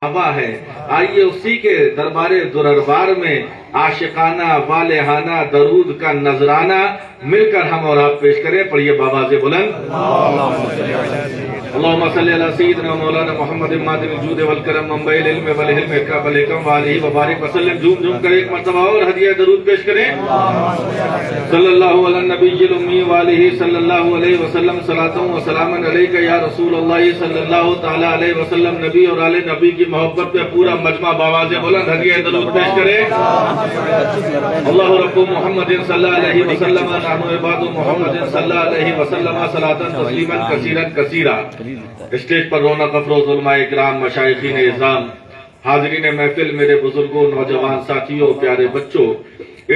हवा है। आइए उसी के दरबारे दुररबार में आशिकाना वालेहाना दरूद का नजराना मिलकर हम और आप पेश करें। पढ़िए बाबा से बुलंद अल्लाहुम्मा सल्ली अला सय्यिदिना मौलाना मुहम्मद मादिल जूद वल करम मुंबई इल्म वल हिल्म का बलेकम वालिही व बारिक वसल्लम। झूम झूम कर एक मर्तबा और हदिया दरूद पेश करें। सल्लल्लाहु अला नबीयिल उम्मी वालिही सल्लल्लाहु अलैहि वसल्लम सलातु व सलामन अलैका या रसूलल्लाह सल्लल्लाहु तआला अलैहि वसल्लम। नबी और आले नबी की मोहब्बत पे पूरा मजमा बाबा से बुलंद हदिया दरूद पेश करें। अल्लाहु रब्बु मुहम्मदिन सल्लल्लाहु अलैहि वसल्लम नहनु इबादु मुहम्मदिन सल्लल्लाहु अलैहि वसल्लम सलातन तस्लीमन कसीरन कसीरा। स्टेज पर रौनक अफरोज उलमाए किराम, मशाइखीन इज़ाम, हाज़रीन महफिल, मेरे बुजुर्गों, नौजवान साथियों, प्यारे बच्चों,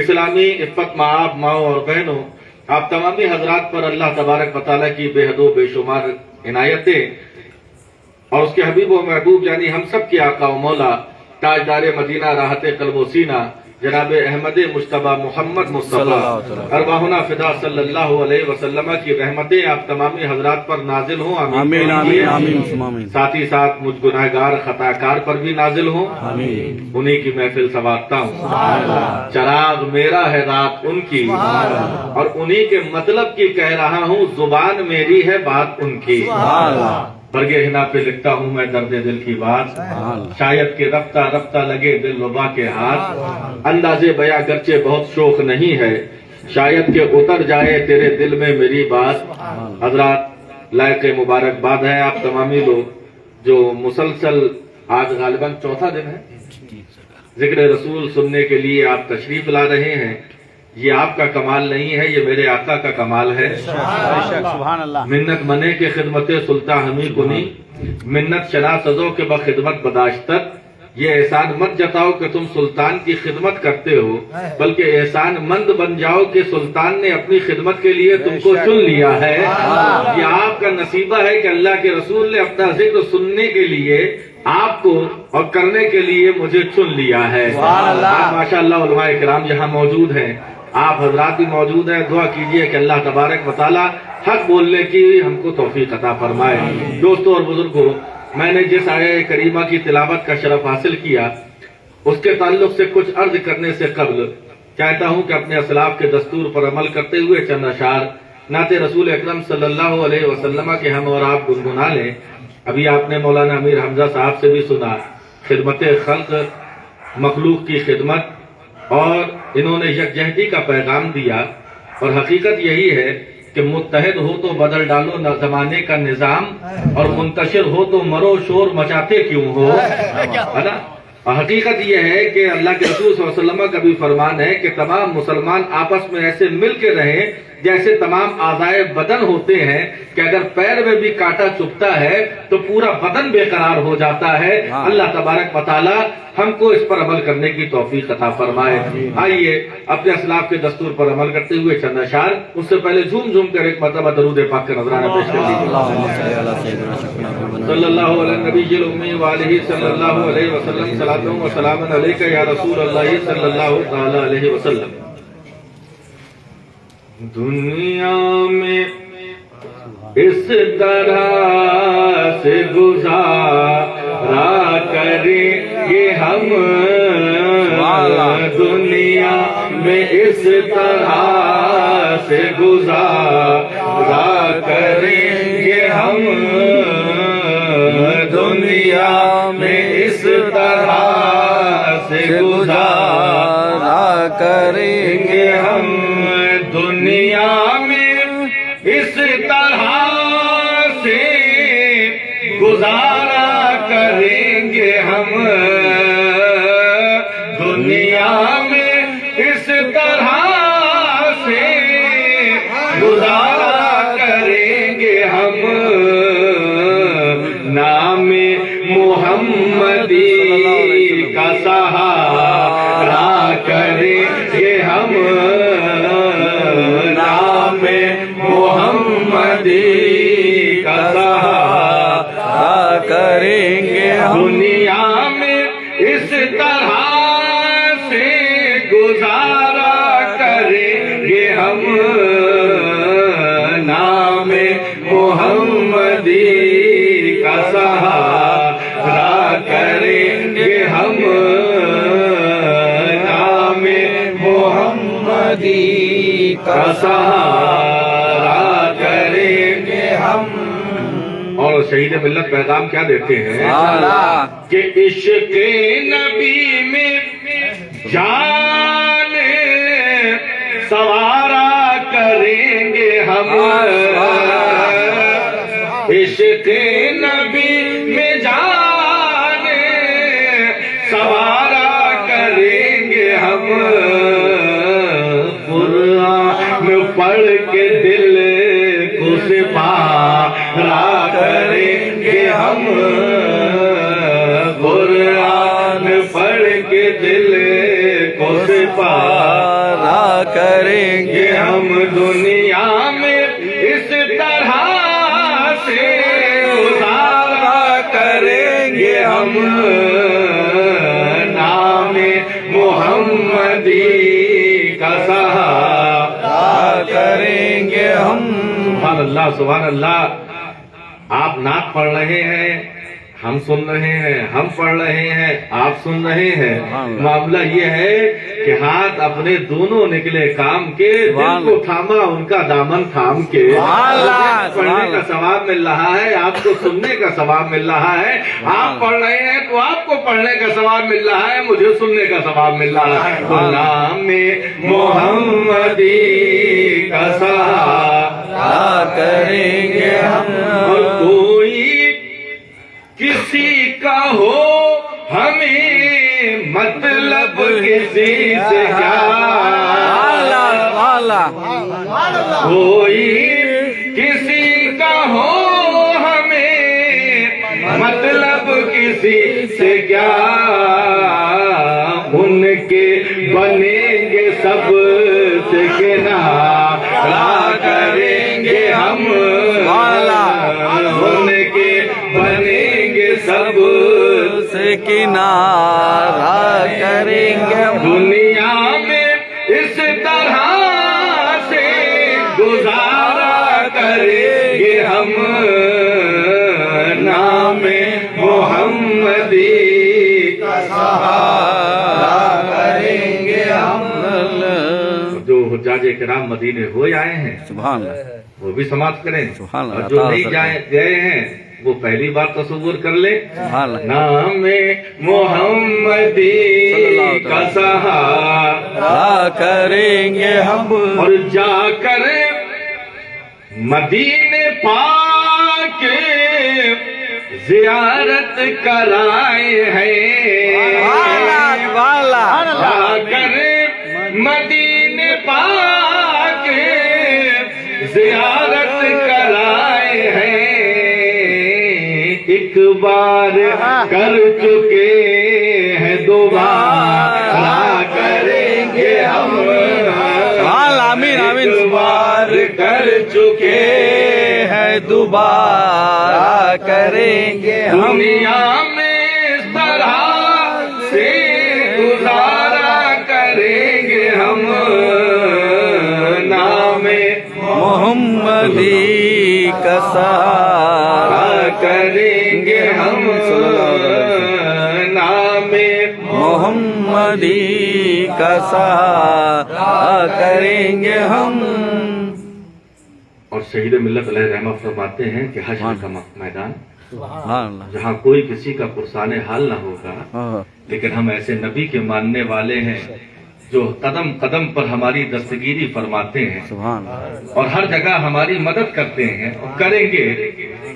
इस्लामी इफ़्फ़त माँ माओ और बहनों, आप तमामी हजरात पर अल्लाह तबारक व तआला की बेहदो बेशुमार इनायतें और उसके हबीब व महबूब यानी हम सब के आका व मौला ताजदार मदीना राहत कल्ब सीना जनाब अहमद मुश्तबा मोहम्मद मुस्तफा अरवाहुना फिदा सल्लल्लाहु अलैहि वसल्लम की रहमतें आप तमामी हजरात पर नाजिल हों। आमीन आमीन आमीन। साथ ही साथ मुझ गुनाहगार खताकार पर भी नाजिल हों। उन्हीं की महफिल संवारता हूँ। चराग मेरा है रात उनकी और उन्हीं के मतलब की कह रहा हूँ, जुबान मेरी है बात उनकी। बरगे हिना पे लिखता हूँ मैं दर्द दिल की बात, शायद के रफ्ता रफ्ता लगे दिल रुबा के हाथ। अंदाजे बया गर्चे बहुत शौक नहीं है, शायद के उतर जाए तेरे दिल में मेरी बात। हजरात लायक मुबारकबाद है आप तमामी लोग जो मुसलसल आज गालिबन चौथा दिन है जिक्र रसूल सुनने के लिए आप तशरीफ ला रहे हैं। ये आपका कमाल नहीं है, ये मेरे आका का कमाल है। मिन्नत मने के खिदमत सुल्तान हमी कुनी, मिन्नत शना सजो के बखिदमत बदाश्तत। ये एहसान मत जताओ कि तुम सुल्तान की खिदमत करते हो, बल्कि एहसान मंद बन जाओ कि सुल्तान ने अपनी खिदमत के लिए तुमको चुन लिया है। ये आपका नसीबा है कि अल्लाह के रसूल ने अपना जिक्र सुनने के लिए आपको और करने के लिए मुझे चुन लिया है। माशाअल्लाह उलमाए किराम यहाँ मौजूद हैं, आप हजरात भी मौजूद हैं। दुआ कीजिए कि अल्लाह तबारक व तआला हक बोलने की हमको तौफीक अता फरमाए। दोस्तों और बुजुर्गों, मैंने जिस आया करीमा की तिलावत का शरफ हासिल किया उसके ताल्लुक से कुछ अर्ज करने से कबल चाहता हूँ कि अपने असलाफ के दस्तूर पर अमल करते हुए चंद अशार नाते रसूल अकरम सल्लल्लाहु अलैहि वसल्लम के हम और आप गुनगुना लें। अभी आपने मौलाना अमीर हमजा साहब से भी सुना खिदमत खल्क, मखलूक की खिदमत, और इन्होंने यकजहती का पैगाम दिया। और हकीकत यही है कि मुत्तहिद हो तो बदल डालो न जमाने का निजाम, और मुंतशिर हो तो मरो शोर मचाते क्यों हो, है ना। और हकीकत यह है कि अल्लाह के रसूल सल्लल्लाहु अलैहि वसल्लम का भी फरमान है कि तमाम मुसलमान आपस में ऐसे मिल के रहें जैसे तमाम आज़ाए बदन होते हैं कि अगर पैर में भी कांटा चुभता है तो पूरा बदन बेकरार हो जाता है। अल्लाह तबारक व तआला हमको इस पर अमल करने की तौफीक अता फरमाए। आइए अपने असलाफ के दस्तूर पर अमल करते हुए चंद अशार, उससे पहले झूम झूम कर एक मरतबा दरूद पाक का नजराना पेश कर लीजिए। सल्लल्लाहु अलैहि नबीयिल उम्मी व आलिही सल्लल्लाहु अलैहि वसल्लम सलातु व सलामन अलैका या रसूलल्लाह सल्लल्लाहु तआला अलैहि वसल्लम। दुनिया में इस तरह से गुजारा करेंगे हम, दुनिया में इस तरह से गुजारा करेंगे हम, दुनिया में इस तरह से गुजारा करेंगे हम, दुनिया में इस तरह से गुजारा करेंगे हम, दुनिया में इस तरह से गुजारा करेंगे हम, नाम मुहम्मदी का सहारा करेंगे हम, मोहम्मदी का सहारा करेंगे हम, दुनिया में इस तरह से गुजारा करेंगे हम, नाम मोहम्मदी का सहारा करेंगे کا سہارا کریں گے ہم. اور شہید ملت پیغام کیا دیتے ہیں کہ عشق نبی میں جان سوارا کریں گے ہم. عشق نبی میں جان سوارا کریں گے ہم. قرآن پڑھ کے دل کو سپارا کریں گے ہم. قرآن پڑھ کے دل کو سپارا کریں گے ہم. دنیا میں اس طرح سے گزارا کریں گے ہم. نام محمدی کا سہارا کریں گے ہم. سبحان اللہ سبحان اللہ. آپ نعت پڑھ رہے ہیں، ہم سن رہے ہیں، ہم پڑھ رہے ہیں، آپ سن رہے ہیں. معاملہ یہ ہے کہ ہاتھ اپنے دونوں نکلے کام کے، دل کو تھاما ان کا دامن تھام کے. پڑھنے کا ثواب مل رہا ہے، آپ کو سننے کا ثواب مل رہا ہے. آپ پڑھ رہے ہیں تو آپ کو پڑھنے کا ثواب مل رہا ہے، مجھے سننے کا ثواب مل رہا ہے. نام محمدی کا سہارا کریں گے ہم. اور کوئی کسی کا ہو ہمیں مطلب کسی سے کیا. کوئی کسی کا ہو ہمیں مطلب کسی سے کیا. ان کے بنیں گے سب سے کنارہ کریں گے ہم. ان کے بنیں گے سب سے کنارہ کریں گے. دنیا میں اس طرح سے گزارا کریں گے ہم. نام محمدی کا سہارا کریں گے ہم. جو حجاج کرام مدینے ہو آئے ہیں سبحان اللہ وہ بھی سماعت کریں، سبحان اللہ. اور جو نہیں گئے ہیں وہ پہلی بار تصور کر لیں. نام محمدی کا سہارا کریں گے ہم. اور جا کر مدینے پاک زیارت کرائے ہیں. جا کر مدینے پاک زیارت کرائے ہیں. ایک بار کر چکے ہیں دوبارہ کریں گے ہم. ایک بار کر چکے ہیں دوبارہ کریں گے ہم. دنیا میں اس طرح سے گزارا کریں گے ہم. نام محمدی کا سہارا کریں گے ہم. نام محمدی کا سہارا کریں گے ہم. اور شہید ملت علیہ رحمہ فرماتے ہیں کہ حشر کا میدان جہاں کوئی کسی کا پرسان حال نہ ہوگا، لیکن ہم ایسے نبی کے ماننے والے ہیں جو قدم قدم پر ہماری دستگیری فرماتے ہیں اور ہر جگہ ہماری مدد کرتے ہیں اور کریں گے.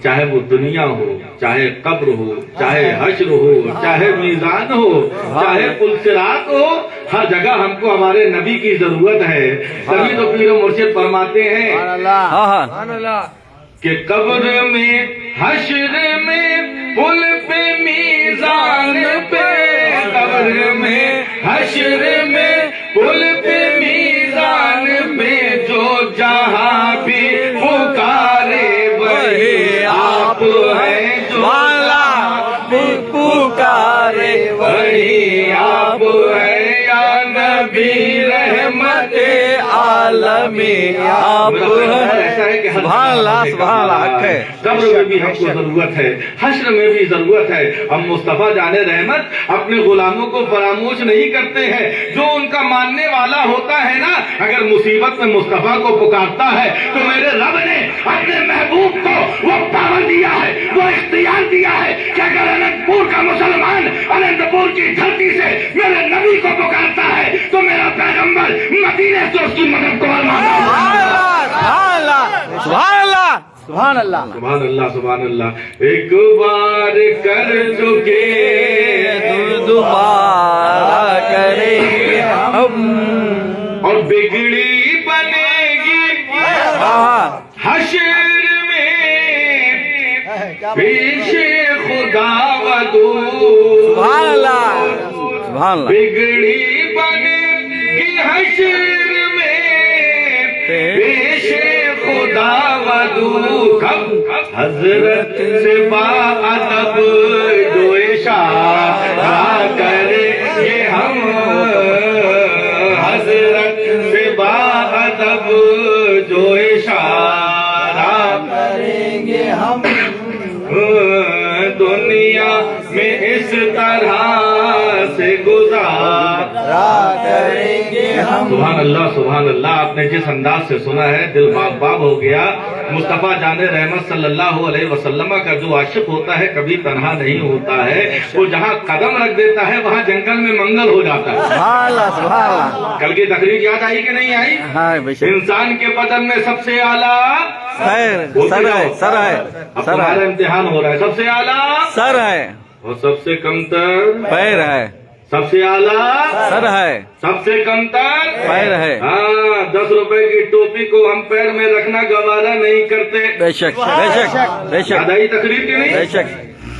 چاہے وہ دنیا ہو، چاہے قبر ہو، چاہے حشر ہو، چاہے میزان ہو، چاہے پل صراط ہو، ہر جگہ ہم کو ہمارے نبی کی ضرورت ہے. تبھی تو پیر و مرشد فرماتے ہیں کہ قبر میں، حشر میں، پل پہ، میزان پہ. قبر میں، حشر میں، پل پہ، میزان پہ جو جہاں بھی پکارے وہی آپ ہیں. جو پکارے وہی آپ ہیں. یا نبی رحمت عالم میں آپ ایسا ہے کہ سبحان اللہ سبحان اللہ حق ہے. قبر میں بھی ہم کو ضرورت ہے, حشر میں بھی ضرورت ہے. ہم مصطفیٰ جان رحمت اپنے غلاموں کو فراموش نہیں کرتے ہیں. جو ان کا ماننے والا ہوتا ہے نا, اگر مصیبت میں مصطفیٰ کو پکارتا ہے تو میرے رب نے اپنے محبوب کو وہ پاور دیا ہے, وہ اختیار دیا ہے کہ اگر اننت پور کا مسلمان اننت پور کی دھرتی سے میرے نبی کو پکارتا ہے تو میرا پیغمبر مدینے سے اس کی مدد کو سبحان اللہ سبحان اللہ سبحان اللہ سبحان اللہ. ایک بار کر چکے دوبارہ کریں گے ہم, اور بگڑی بنے گی حشر میں پیش خدا ودود. سبحان اللہ سبحان اللہ. بگڑی بنے گی حشر میں پیش خدا ودود. حضرت سے باادب جو اشارہ کریں گے ہم, حضرت سے باادب جو اشارہ کریں گے ہم, دنیا میں اس طرح سے گزارا کریں گے ہم. سبحان اللہ سبحان اللہ. آپ نے جس انداز سے سنا ہے دل باغ باغ ہو گیا. مصطفیٰ جان رحمت صلی اللہ علیہ وسلم کا جو عاشق ہوتا ہے کبھی تنہا نہیں ہوتا ہے. وہ جہاں قدم رکھ دیتا ہے وہاں جنگل میں منگل ہو جاتا ہے. سبحان اللہ سبحان اللہ. کل کی تقریر یاد آئی کہ نہیں آئی؟ ہاں بے شک. انسان کے بدن میں سب سے اعلیٰ سر ہے سر ہے اب سر تمہارا ہے امتحان ہو رہا ہے. سب سے اعلیٰ سر ہے, اور سب سے کمتر پیر ہے, سب سے اعلیٰ سر ہے, سب سے کمتر پیر ہے. ہاں, 10 روپے کی ٹوپی کو ہم پیر میں رکھنا گوارا نہیں کرتے. بے شک بے شک بے شک یاد آئی تقریر کی بے نہیں؟ شک.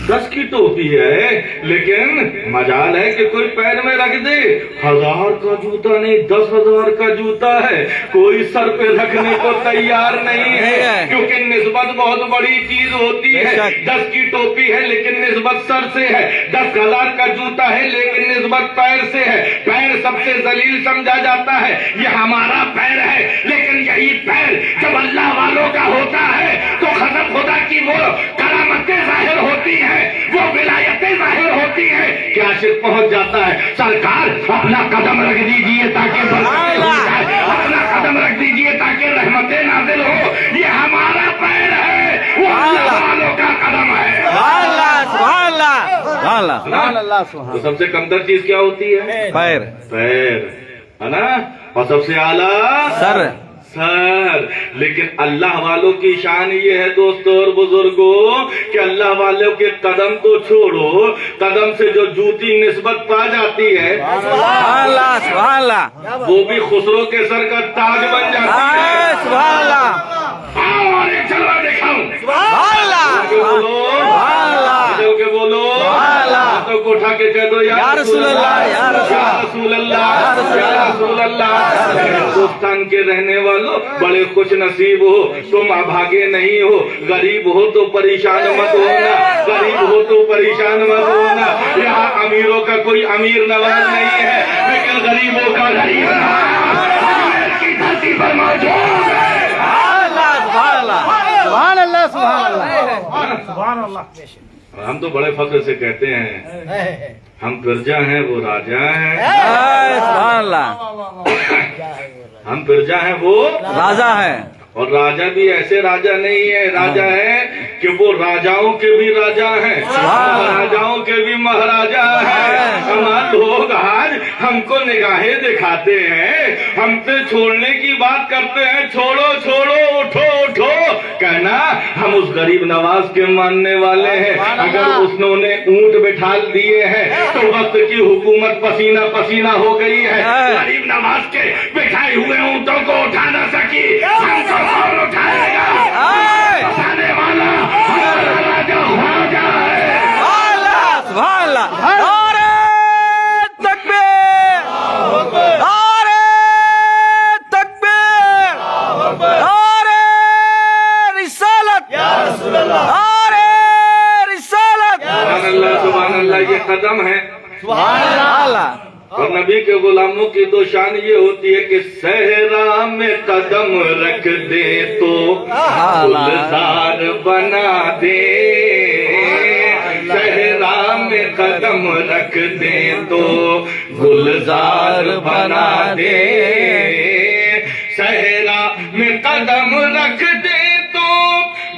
10 کی ٹوپی ہے لیکن مجال ہے کہ کوئی پیر میں رکھ دے. 1000 کا جوتا نہیں 10,000 کا جوتا ہے, کوئی سر پہ رکھنے کو تیار نہیں ہے کیونکہ نسبت بہت بڑی چیز ہوتی ہے. 10 کی ٹوپی ہے لیکن نسبت سر سے ہے, 10,000 کا جوتا ہے لیکن نسبت پیر سے ہے. پیر سب سے ذلیل سمجھا جاتا ہے, یہ ہمارا پیر ہے, لیکن یہی پیر جب اللہ والوں کا ہوتا ہے تو خدا خدا کی وہ کرامتیں ظاہر ہوتی ہیں, وہ ولایتیں ظاہر ہوتی ہیں کہ عاشق پہنچ جاتا ہے. سرکار اپنا قدم رکھ دیجئے تاکہ برکت ہو جائے, اپنا قدم رکھ دیجئے تاکہ رحمتیں نازل ہو. یہ ہمارا پیر ہے, وہ اللہ والوں کا قدم ہے. سبحان اللہ سبحان اللہ سبحان اللہ سبحان تو سب سے کمتر چیز کیا ہوتی ہے؟ پیر پیر ہے نا, اور سب سے اعلیٰ سر. سر. لیکن اللہ والوں کی شان یہ ہے دوستو اور بزرگوں کہ اللہ والوں کے قدم تو چھوڑو, قدم سے جو جوتی نسبت پا جاتی ہے سبحان اللہ سبحان اللہ. وہ بھی خسرو کے سر کا تاج بن جاتی ہے. سبحان اللہ آؤ اور ایک جلوہ دکھاؤں. سبحان اللہ سبحان اللہ. جو کہ بولو ہاتھوں کو اٹھا کے کہہ دو یا رسول اللہ یا رسول اللہ یا رسول اللہ. ہندوستان کے رہنے والوں بڑے خوش نصیب ہو, تم ابھاگے نہیں ہو. غریب ہو تو پریشان مت ہونا, غریب ہو تو پریشان مت ہونا. یہاں امیروں کا کوئی امیر نواز نہیں ہے لیکن غریبوں کا غریب نواز کی دھرتی پر موجود ہے. سبحان اللہ سبحان اللہ سبحان اللہ. ہم تو بڑے فخر سے کہتے ہیں ہم پرجا ہیں وہ راجا ہیں. سبحان اللہ. ہم پرجا ہیں وہ راجا ہے, اور راجا بھی ایسے راجا نہیں ہے, راجا ہے کہ وہ راجاؤں کے بھی راجا ہیں, مہاراجاؤں کے بھی مہاراجا ہیں. ہمارے لوگ آج ہم کو نگاہیں دکھاتے ہیں, ہم سے چھوڑنے کی بات کرتے ہیں. چھوڑو چھوڑو, اٹھو اٹھو. کہنا ہم اس غریب نواز کے ماننے والے ہیں. اگر اس نے اونٹ بٹھا دیے ہیں تو وقت کی حکومت پسینہ پسینہ ہو گئی ہے. غریب نواز کے بٹھائے ہوئے اونٹوں کو اٹھا نہ سکی, ہم کو اور اٹھائے گا. اٹھانے والا ہمارا راجا خواجہ ہے. سبحان اللہ. نعرہ تکبیر, نعرہ تکبیر, نعرہ رسالت, نعرہ رسالت. سبحان اللہ سبحان اللہ. یہ قدم ہے سبحان اللہ اور نبی کے غلاموں کی تو شان یہ ہوتی ہے کہ صحرا میں قدم رکھ دے تو گلزار بنا دے، صحرا میں قدم رکھ دے تو گلزار بنا دے، صحرا میں قدم رکھ دے تو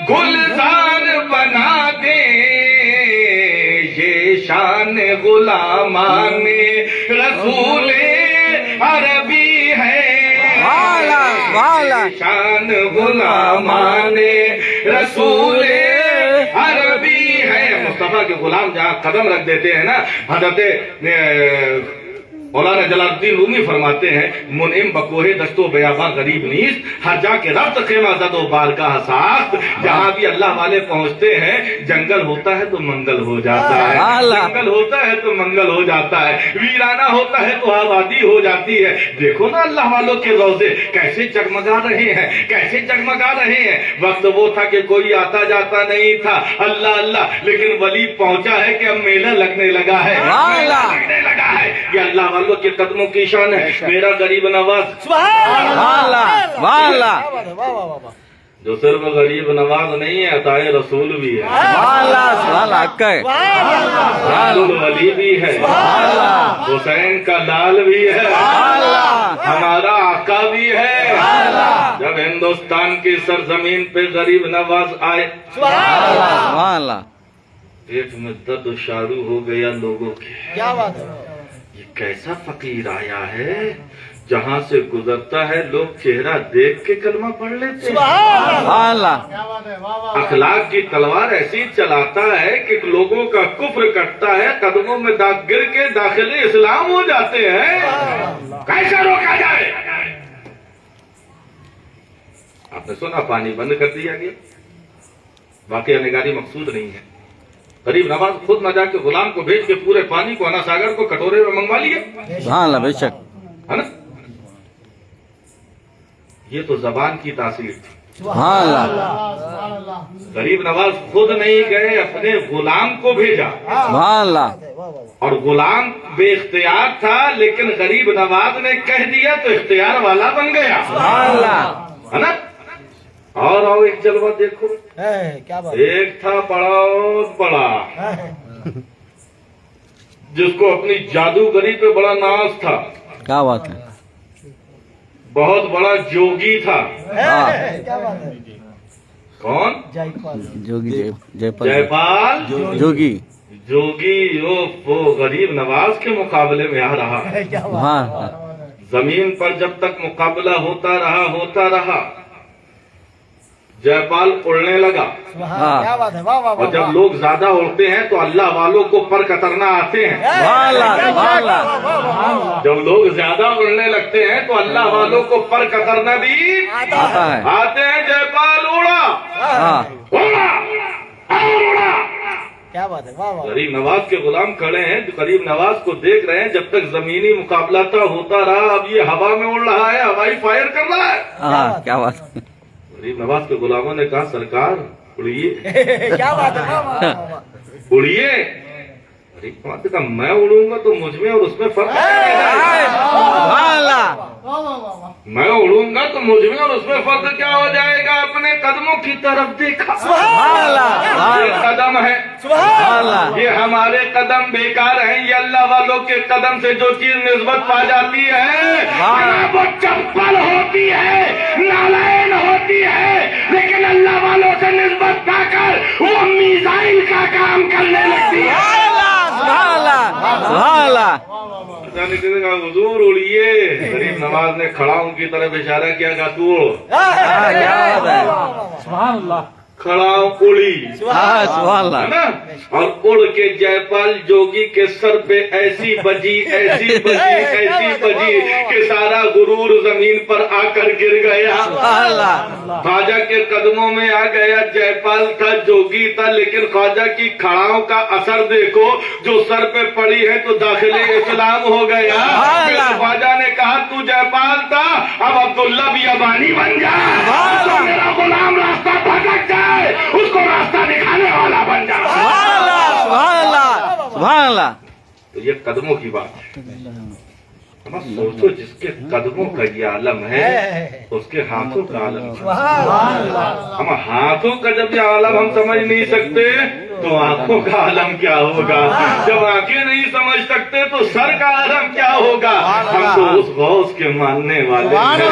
گلزار بنا دے، یہ شان غلامان رسول عربی ہے، شان غلامان رسول عربی ہے۔ مصطفیٰ کے غلام جہاں قدم رکھ دیتے ہیں نا، حضرت مولانا جلال الدین رومی فرماتے ہیں منعم بکوہ دست و بیاباں غریب نیست، ہر جا کے ربط خیمہ زد و بارگاہ ساخت، جہاں بھی اللہ والے پہنچتے ہیں جنگل ہوتا ہے تو منگل ہو جاتا ہے، جنگل ہوتا ہے تو منگل ہو جاتا ہے، ویرانہ ہوتا ہے تو آبادی ہو جاتی ہے۔ دیکھو نا اللہ والوں کے روضے کیسے جگمگا رہے ہیں، کیسے جگمگا رہے ہیں۔ وقت وہ تھا کہ کوئی آتا جاتا نہیں تھا، اللہ اللہ، لیکن ولی پہنچا ہے کہ اب میلہ لگنے لگا ہے، میلہ لگنے لگا ہے۔ یہ اللہ والوں کے قدموں کی شان ہے۔ میرا غریب نواز جو صرف غریب نواز نہیں ہے، عطائے رسول بھی ہے، رسول ولی بھی ہے، حسین کا لال بھی ہے، ہمارا آقا بھی ہے۔ جب ہندوستان کی سرزمین پہ غریب نواز آئے، ایک مدت شروع ہو گیا لوگوں کی، یہ کیسا فقیر آیا ہے، جہاں سے گزرتا ہے لوگ چہرہ دیکھ کے کلمہ پڑھ لیتے ہیں، اخلاق کی تلوار ایسی چلاتا ہے کہ لوگوں کا کفر کٹتا ہے، قدموں میں گر کے داخل اسلام ہو جاتے ہیں۔ کیسا روکا جائے؟ آپ نے سنا پانی بند کر دیا گیا، واقعہ نگاری مقصود نہیں ہے۔ غریب نواز خود نہ جا کے غلام کو بھیج کے پورے پانی کو انا ساگر کو کٹورے میں منگوا لیا، بے شک، ہے نا؟ یہ تو زبان کی تاثیر تھی۔ غریب نواز خود نہیں گئے، اپنے غلام کو بھیجا، اور غلام بے اختیار تھا، لیکن غریب نواز نے کہہ دیا تو اختیار والا بن گیا، ہے نا؟ اور آؤ ایک جلوہ دیکھو، ایک تھا بہت بڑا، جس کو اپنی جادوگری پہ بڑا ناز تھا، کیا بات ہے، بہت بڑا جوگی تھا۔ کون؟ جوگی، جے پال جوگی، جوگی وہ غریب نواز کے مقابلے میں آ رہا۔ زمین پر جب تک مقابلہ ہوتا رہا، جے پال اڑنے لگا، اور جب لوگ زیادہ اڑتے ہیں تو اللہ والوں کو پر کترنا آتے ہیں، جب لوگ زیادہ اڑنے لگتے ہیں تو اللہ والوں کو پر کترنا بھی آتے ہیں۔ جے پال اڑا، غریب نواز کے غلام کھڑے ہیں، جو غریب نواز کو دیکھ رہے ہیں، جب تک زمینی مقابلہ تھا ہوتا رہا، اب یہ ہوا میں اڑ رہا ہے، ہوائی فائر کر رہا ہے۔ کیا بات، غریب نواز کے غلاموں نے کہا سرکار اڑیے، اڑیے۔ غریب نواز نے کہا میں اڑوں گا تو مجھ میں اور اس میں فرق ہے، میں اڑوں گا تو مجھ میں اور اس میں فرق کیا ہو جائے گا؟ اپنے قدموں کی طرف دیکھا، یہ قدم ہے، یہ ہمارے قدم بیکار ہیں، یہ اللہ والوں کے قدم سے جو چیز نسبت پا جاتی ہے وہ چپل ہوتی ہے، نالائن ہوتی ہے، لیکن اللہ والوں سے نسبت پا کر وہ میزائل کا کام کرنے لگتی ہے۔ حضور اڑیے، غریب نواز نے کھڑاؤں کی طرف اشارہ کیا، کہا تو کھڑاؤں اڑی، ہے نا؟ اور اڑ کے جے پال جوگی کے سر پہ ایسی بجی کہ سارا غرور زمین پر آ کر گر گیا، خواجہ کے قدموں میں آ گیا۔ جے پال تھا، جوگی تھا، لیکن خواجہ کی کھڑاؤں کا اثر دیکھو، جو سر پہ پڑی ہے تو داخل اسلام ہو گیا۔ خواجہ نے کہا تو جے پال تھا، اب عبداللہ بھی ابانی بن جا، میرا غلام راستہ بھٹک جائے اس کو راستہ دکھانے والا بن جا۔ سبحان اللہ، تو یہ قدموں کی بات ہے. ہم سوچو جس کے قدموں کا یہ عالم ہے اس کے ہاتھوں کا عالم ہے. ہم ہاتھوں کا جب یہ عالم ہم سمجھ نہیں سکتے تو آنکھوں کا عالم کیا ہوگا؟ جب آنکھیں نہیں سمجھ سکتے تو سر کا عالم کیا ہوگا؟ ہم تو اس غوث کے ماننے والے ہیں.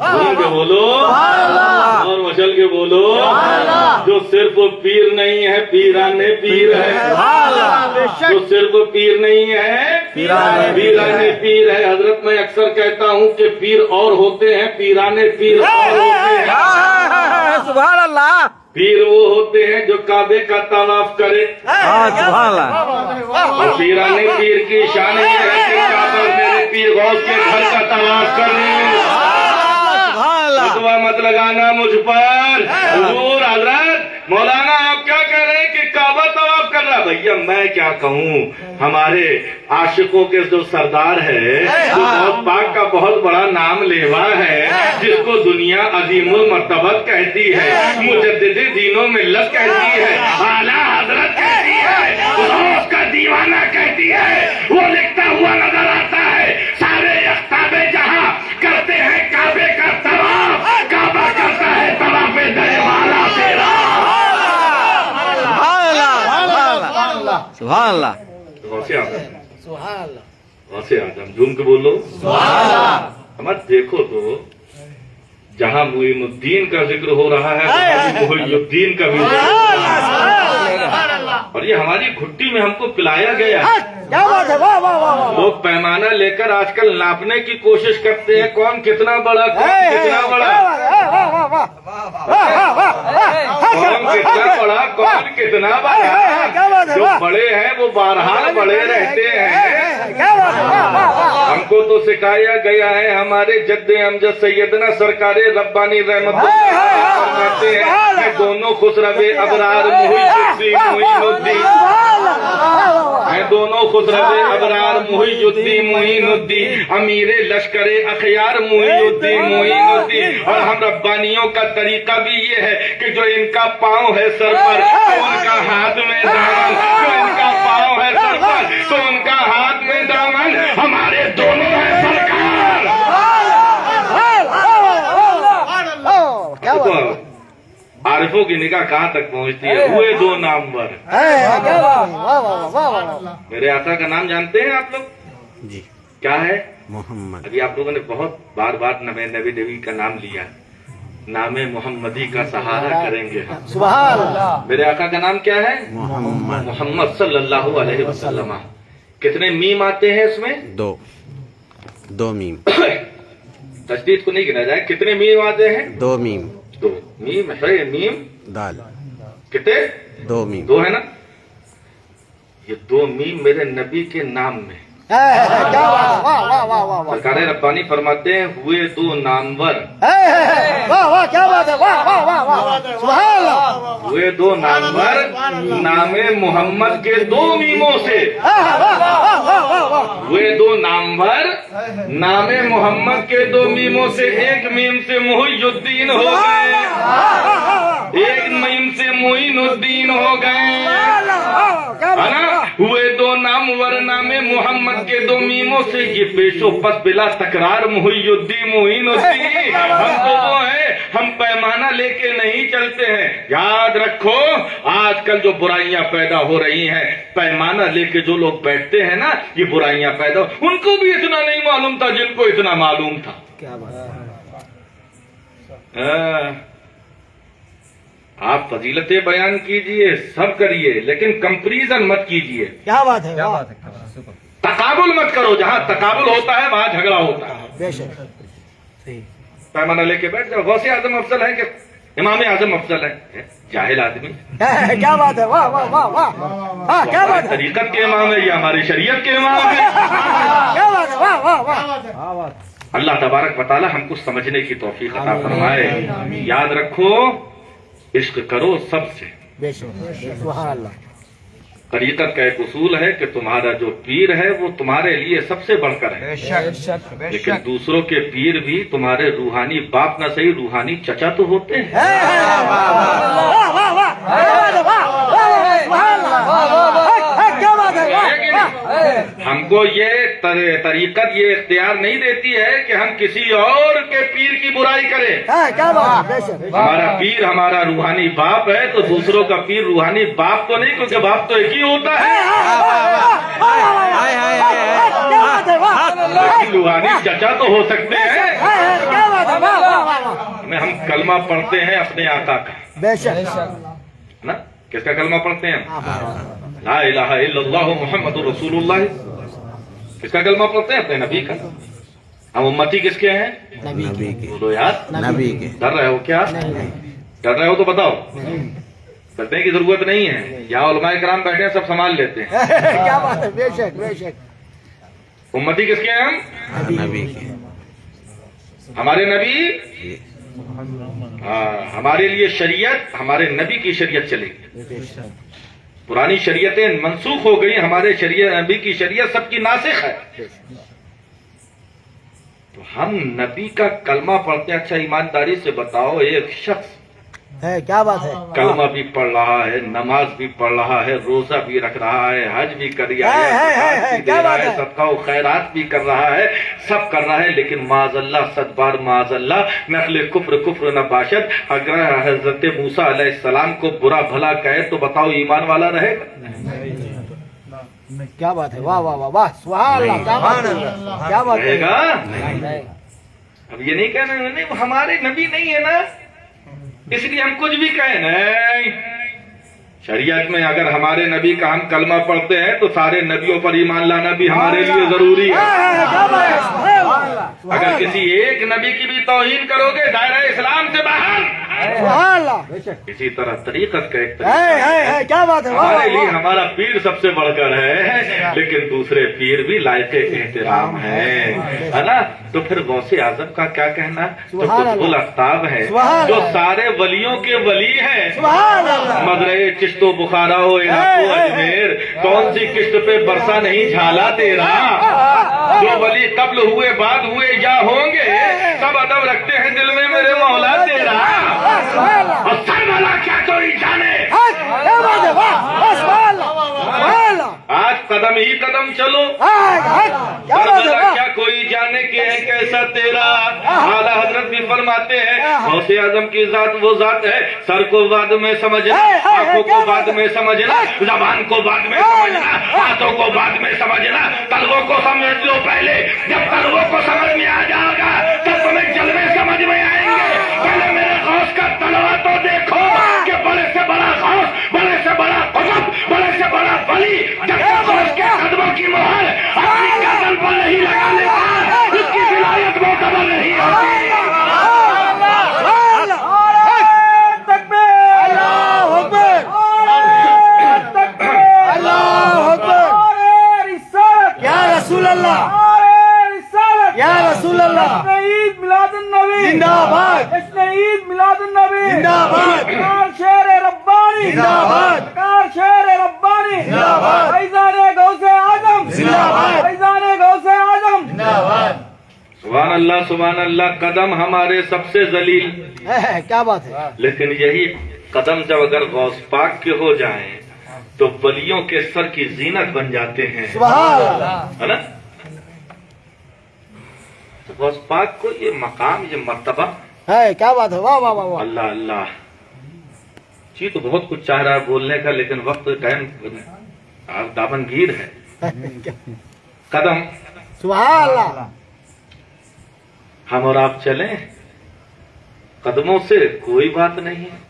بول کے بولو اور مچل کے بولو. جو صرف پیر نہیں ہے پیرانے پیر ہے. جو صرف پیر نہیں ہے پیرانے پیر ہے. حضرت میں اکثر کہتا ہوں کہ پیر اور ہوتے ہیں پیرانے پیر اور ہوتے ہیں. سبحان اللہ. پیر وہ ہوتے ہیں جو کعبے کا طواف کرے. سبحان اللہ. اور پیرانے پیر کی شان یہ ہے کہ کعبہ میرے پیر غوث کے گھر کا طواف کرے. فتویٰ مت لگانا مجھ پر. حضور حضرت مولانا آپ کیا کہہ رہے ہیں کہ کعبہ طواف کر رہا؟ بھیا میں کیا کہوں. ہمارے عاشقوں کے جو سردار ہے جو غوث پاک کا بہت بڑا نام لیوا ہے جس کو دنیا عظیم المرتبت کہتی ہے مجدد دین و ملت کہتی ہے اعلیٰ حضرت کہتی ہے غوث کا دیوانہ کہتی ہے. وہ لکھتا ہوا نظر آتا ہے سارے اختاب جہاں کرتے ہیں کعبے کا طواف. کعبہ کرتا ہے طواف در والا تیرا. سبحان اللہ. غوث اعظم جھوم کے بولو. ہمارے دیکھو تو جہاں معین الدین کا ذکر ہو رہا ہے وہاں محی الدین کا بھی اور یہ ہماری گھٹی میں ہم کو پلایا گیا. لوگ پیمانہ لے کر آج کل ناپنے کی کوشش کرتے ہیں کون کتنا بڑا کون کتنا بڑا کون کتنا بڑا کون کتنا بڑا. جو بڑے ہیں وہ بہرحال بڑے رہتے ہیں. ہم کو تو سکھایا گیا ہے ہمارے جد امجد سیدنا سرکار ربانی رحمت اللہ کہتے ہیں کہ دونوں خسرو ابرار معین الدین ہیں دونوں خسرو ابرار محی الدین معین الدین امیر لشکر اخیار محی الدین معین الدین. اور ہم ربانیوں کا طریقہ بھی یہ ہے کہ جو ان کا پاؤں ہے سر پر تو ان کا ہاتھ میں دامن. جو ان کا پاؤں ہے سر پر تو ان کا ہاتھ میں دامن. ہمارے دونوں ہیں سرکار. عارفوں کی نگاہ کہاں تک پہنچتی ہے؟ ہوئے دو نامور. میرے آقا کا نام جانتے ہیں آپ لوگ؟ جی. کیا ہے؟ محمد. ابھی آپ لوگوں نے بہت بار بار نبی دیوی کا نام لیا. نام محمدی کا سہارا کریں گے ہم. سبحان اللہ. میرے آقا کا نام کیا ہے؟ محمد. محمد صلی اللہ علیہ وسلم. کتنے میم آتے ہیں اس میں؟ دو میم. تشدید کو نہیں گنا جائے. کتنے میم آتے ہیں؟ 2 میم. 2 میم ہے. میم دال. کتنے؟ 2 میم. 2 ہے نا. یہ 2 میم میرے نبی کے نام میں. سرکار ربانی فرماتے ہیں ہوئے 2 نامور. کیا بات ہے. سبحان اللہ. ہوئے 2 نامور نام محمد کے 2 میموں سے. ہوئے 2 نامور نام محمد کے 2 میموں سے. ایک میم سے محی الدین ہو گئے. ایک میم سے معین الدین ہو گئے. ہوئے 2 نامور نام محمد کے 2 میموں سے. یہ پیش و پس بلا تکرار محی الدین معین الدین. ہم تو وہ ہیں ہم پیمانہ لے کے نہیں چلتے ہیں. یاد رکھو آج کل جو برائیاں پیدا ہو رہی ہیں پیمانہ لے کے جو لوگ بیٹھتے ہیں نا یہ برائیاں پیدا ان کو بھی اتنا نہیں معلوم تھا جن کو اتنا معلوم تھا. آپ فضیلتیں بیان کیجئے سب کریے لیکن کمپریزن مت کیجئے. کیا بات ہے. تقابل مت کرو. جہاں تقابل ہوتا ہے وہاں جھگڑا ہوتا ہے. بے شک. پیمانہ لے کے بیٹھ جاؤ. غوث اعظم افضل ہے کہ امام اعظم افضل ہے؟ جاہل آدمی. کیا بات ہے. واہ واہ واہ واہ. کیا بات ہے. طریقت کے امام ہے یہ ہماری شریعت کے امام ہے. کیا بات ہے. واہ واہ واہ. اللہ تبارک و تعالی ہم کو سمجھنے کی توفیق عطا فرمائے. یاد رکھو عشق کرو سب سے. بے شک. سبحان اللہ. طریقت کا ایک اصول ہے کہ تمہارا جو پیر ہے وہ تمہارے لیے سب سے بڑھ کر ہے. لیکن دوسروں کے پیر بھی تمہارے روحانی باپ نہ صحیح روحانی چچا تو ہوتے ہیں. واہ واہ واہ. हमको ये तरीकत ये इख्तियार नहीं देती है कि हम किसी और के पीर की बुराई करें। हाँ, क्या बात है, बेशक। हमारा पीर हमारा रूहानी बाप है, तो दूसरों का पीर रूहानी बाप तो नहीं, क्योंकि बाप तो एक ही होता है। क्या बात है, वाह। लेकिन रूहानी चचा तो हो सकते हैं। क्या बात है, वाह वाह वाह वाह। हम कलमा पढ़ते हैं अपने आका का, बेशक। ना? किसका कलमा पढ़ते हैं? ला इलाहा इल्लल्लाह मुहम्मदुर रसूलुल्लाह। किसका कलमा पढ़ते हैं? अपने नबी का। हम उम्मती किसके हैं? नबी के। बोलो यार, नबी के। डर रहे हो क्या? डर रहे हो तो बताओ। डरने की जरूरत नहीं है, यहाँ उलमाए कराम बैठे हैं, सब संभाल लेते हैं। क्या बात है, बेशक बेशक। उम्मती किसके हैं हम? नबी के। हमारे नबी, हमारे लिए शरीयत, हमारे नबी की शरीयत चलेगी। पुरानी शरीयतें मनसूख हो गई, हमारे शरीयत नबी की शरीयत सबकी नासिख है। तो हम नबी का कलमा पढ़ते हैं। अच्छा, ईमानदारी से बताओ, एक शख्स है, क्या बात है, कलमा भी पढ़ रहा है, नमाज भी पढ़ रहा है, रोजा भी रख रहा है, हज भी कर रहा है, ज़कात भी दे रहा है, सदका व खैरात भी कर रहा है, सब कर रहा है, लेकिन माज़अल्लाह, सदबार माज़अल्लाह, नकल कुफ्र न बाशद। अगर हजरत मूसा अलैहिस्सलाम को बुरा भला कहे तो बताओ ईमान वाला रहेगा? क्या बात है, वाह वाह वाह वाह, सुभान अल्लाह। क्या बात है, क्या बात है। रहेगा? अब ये नहीं कहना नहीं वो हमारे नबी नहीं है ना, इसलिए हम कुछ भी कहें नहीं। शरीयत में अगर हमारे नबी का हम कलमा पढ़ते हैं तो सारे नबियों पर ईमान लाना भी हमारे लिए जरूरी है। अगर किसी एक नबी की भी तौहीन करोगे, दायरा इस्लाम से बाहर। इसी तरह तरीकत का एक तरीका, क्या बात है, हमारे लिए हमारा पीर सबसे बढ़कर है, लेकिन दूसरे पीर भी लायक एहतराम है ना? तो फिर गौसे आजम का क्या कहना? तो कुतुबुल आफ्ताब है, जो सारे वलियों के वली है। मदरे चिश्तो बुखारा हो इलाको अजमेर, कौन सी किश्त पे बरसा नहीं झाला तेरा। जो वली कब्ल हुए बाद हुए या होंगे, सब अदब रखते हैं दिल में मेरे मौला तेरा। और सर वाला क्या कोई जाने। आज कदम ही कदम चलो, क्या कोई जाने के है कैसा तेरा। आला हजरत भी फरमाते हैं, गौसे आजम की जात वो जात है, सर को बाद में समझना, आंखों को बाद में समझना, जबान को बाद में समझना, हाथों को बाद में समझना, तलवों को समझ लो पहले। जब तलवों को समझ में आ जाएगा तब तुम्हें जलवे समझ में आएंगे। पहले मेरे गौस का तलवा तो देखो कि बड़े से बड़ा गौस, बड़े से बड़ा कुतुब, बड़े से बड़ा वली, जब तक गौस के कदमों की मोहर अपनी गर्दन पर नहीं लगा लेता, उसकी विलायत मोतबर नहीं होती। ईद मिलादुन्नबी जिंदाबाद, ईद मिलादुन्नबी जिंदाबाद, शेर रब्बानी जिंदाबाद, शेर रब्बानी जिंदाबाद, फैज़ान गौसे आजम जिंदाबाद, फैज़ान गौसे आजम जिंदाबाद। सुभान अल्लाह, सुभान अल्लाह। कदम हमारे सबसे जलील, क्या बात है। लेकिन यही कदम जब अगर गौस पाक के हो जाएं तो वलियों के सर की जीनत बन जाते हैं, सुभान अल्लाह, है ना? तो गौस पाक को ये मकाम, ये मर्तबा, है, क्या बात है, वाह वाह वाह वाह। अल्लाह अल्लाह। जी तो बहुत कुछ चाह रहा है बोलने का, लेकिन वक्त टाइम दामनगीर है। कदम सुभान अल्लाह। हम और आप चलें, कदमों से कोई बात नहीं है।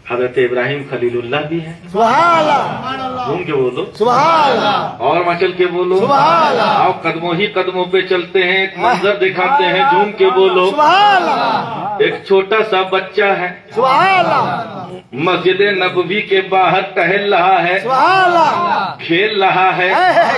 हजरत इब्राहिम खलीलुल्लाह भी है। सुभान अल्लाह, घूम के बोलो सुभान अल्लाह, और मचल के बोलो, सुभान अल्लाह। आओ कदमों ही कदमों पे चलते हैं, एक मंजर दिखाते हैं, झूम के बोलो। सुभान अल्लाह, एक छोटा सा बच्चा है, सुभान अल्लाह, मस्जिद नबवी के बाहर टहल रहा है, सुभान अल्लाह, खेल रहा है,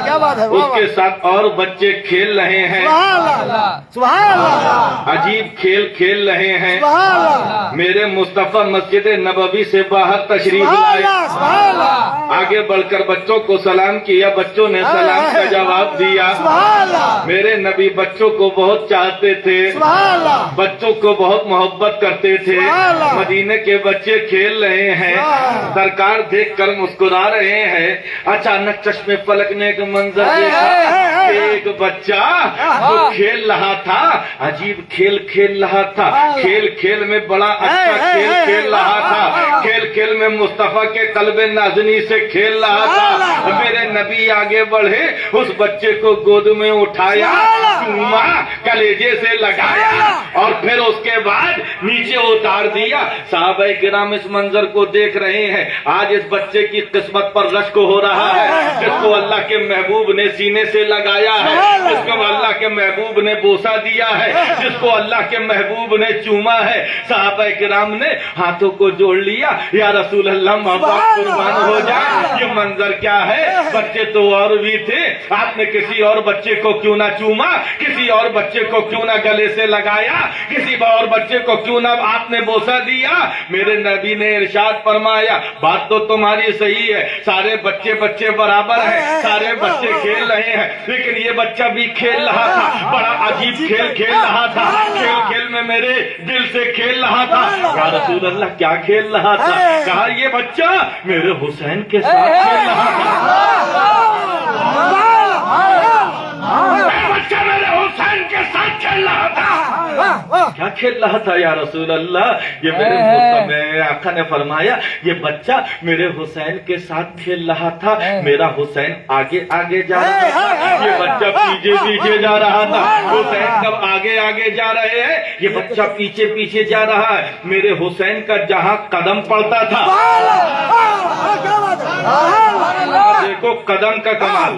क्या बात है, उसके साथ और बच्चे खेल रहे हैं, सुभान अल्लाह, सुभान अल्लाह, अजीब खेल खेल रहे हैं। सुभान अल्लाह, मेरे मुस्तफा मस्जिद नबवी से बाहर तशरीफ लाए, सुभान अल्लाह, आगे बढ़कर बच्चों को सलाम किया, बच्चों ने सलाम का जवाब दिया। सुभान अल्लाह, मेरे नबी बच्चों को बहुत चाहते थे, सुभान अल्लाह, बच्चों को बहुत मोहब्बत करते थे। सुभान अल्लाह। मदीने के बच्चे खेल रहे हैं, सरकार देखकर मुस्कुरा रहे हैं। अच्छा अचानक चश्मे पलकने का मंजर देखा। एक बच्चा जो खेल रहा था, अजीब खेल खेल रहा था। खेल खेल में बड़ा अच्छा खेल खेल रहा था। खेल खेल में मुस्तफा के कल्बे नाज़नी से खेल रहा था। मेरे नबी आगे बढ़े, उस बच्चे को गोद में उठाया, चूमा, कलेजे से लगाया और फिर उसके बाद नीचे उतार दिया। सहाबाए किराम इस मंजर को देख रहे हैं। आज इस बच्चे की किस्मत पर रश्क हो रहा है, जिसको अल्लाह के महबूब ने सीने से लगाया है, जिसको अल्लाह के महबूब ने बोसा दिया है, जिसको अल्लाह के महबूब ने चूमा है। सहाबाए किराम ने हाथों को जोड़ लिया, या रसूल अल्लाह माँ बाप कुर्बान हो जाए। ये मंजर क्या है? बच्चे तो और भी थे, आपने किसी और बच्चे को क्यों ना चूमा, किसी और बच्चे को क्यों ना गले से लगाया, किसी और बच्चे को क्यों ना आपने बोसा दिया। मेरे नबी ने इरशाद फरमाया, बात तो तुम्हारी सही है, सारे बच्चे बच्चे बराबर हैं, सारे बच्चे खेल रहे हैं, लेकिन ये बच्चा भी खेल रहा था, बड़ा अजीब खेल खेल रहा था। खेल खेल में मेरे दिल से खेल रहा था। या रसूल अल्लाह, क्या खेल रहा था? कहा, ये बच्चा मेरे हुसैन के साथ खेल रहा था। बच्चा मेरे हुसैन के साथ खेल रहा था। क्या खेल रहा था या रसूल अल्लाह? ये मेरे आका ने फरमाया, ये बच्चा मेरे हुसैन के साथ खेल रहा था। मेरा हुसैन आगे आगे जा रहा था, ये बच्चा पीछे पीछे जा रहा था। हुसैन जब आगे आगे जा रहे हैं, ये बच्चा पीछे पीछे जा रहा है। मेरे हुसैन का जहाँ कदम पड़ता था, देखो कदम का कमाल,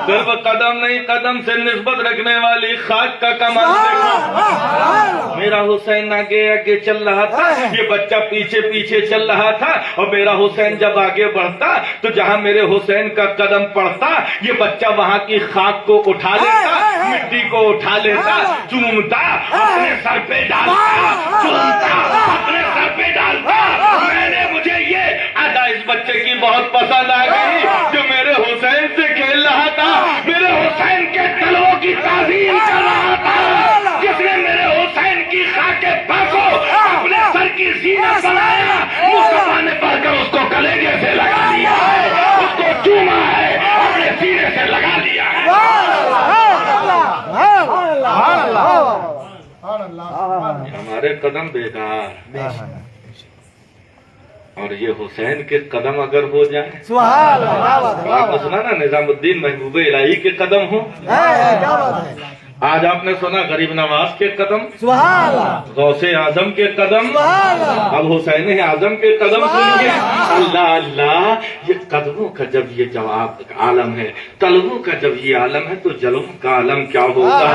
सिर्फ कदम नहीं, कदम से निस्बत रखने वाली खाक का कमाल देखो। मेरा हुसैन आगे आगे चल रहा था, ये बच्चा पीछे पीछे चल रहा था, और मेरा हुसैन जब आगे बढ़ता तो जहाँ मेरे हुसैन का कदम पड़ता, ये बच्चा वहाँ की खाक को उठा लेता, मिट्टी को उठा लेता, चूमता, अपने सर पे डालता, चूमता, अपने सर पे डालता। मुझे ये अदा इस बच्चे की बहुत पसंद आ गई, जो मेरे हुसैन से खेल रहा था, मेरे हुसैन के तलवों की ताज़ीम कर रहा था, जिसने मेरे हुसैन की खाके को अपने सर की जीनत बनाया। मुस्तफा ने पढ़कर उसको कलेजे से लगा लिया है, उसको चूमा है, अपने सीने से लगा लिया है। हमारे कदम बेकार, और ये हुसैन के कदम अगर हो जाए, आपने सुना ना निजामुद्दीन महबूब इलाही के कदम हो, आज आपने सुना गरीब नवाज के कदम, गौसे आजम के कदम, अब हुसैन आजम के कदम सुनिए। अल्लाह अल्लाह, ये कदमों का जब ये जवाब आलम है, तलबों का जब ये आलम है, तो जलों का आलम क्या होगा।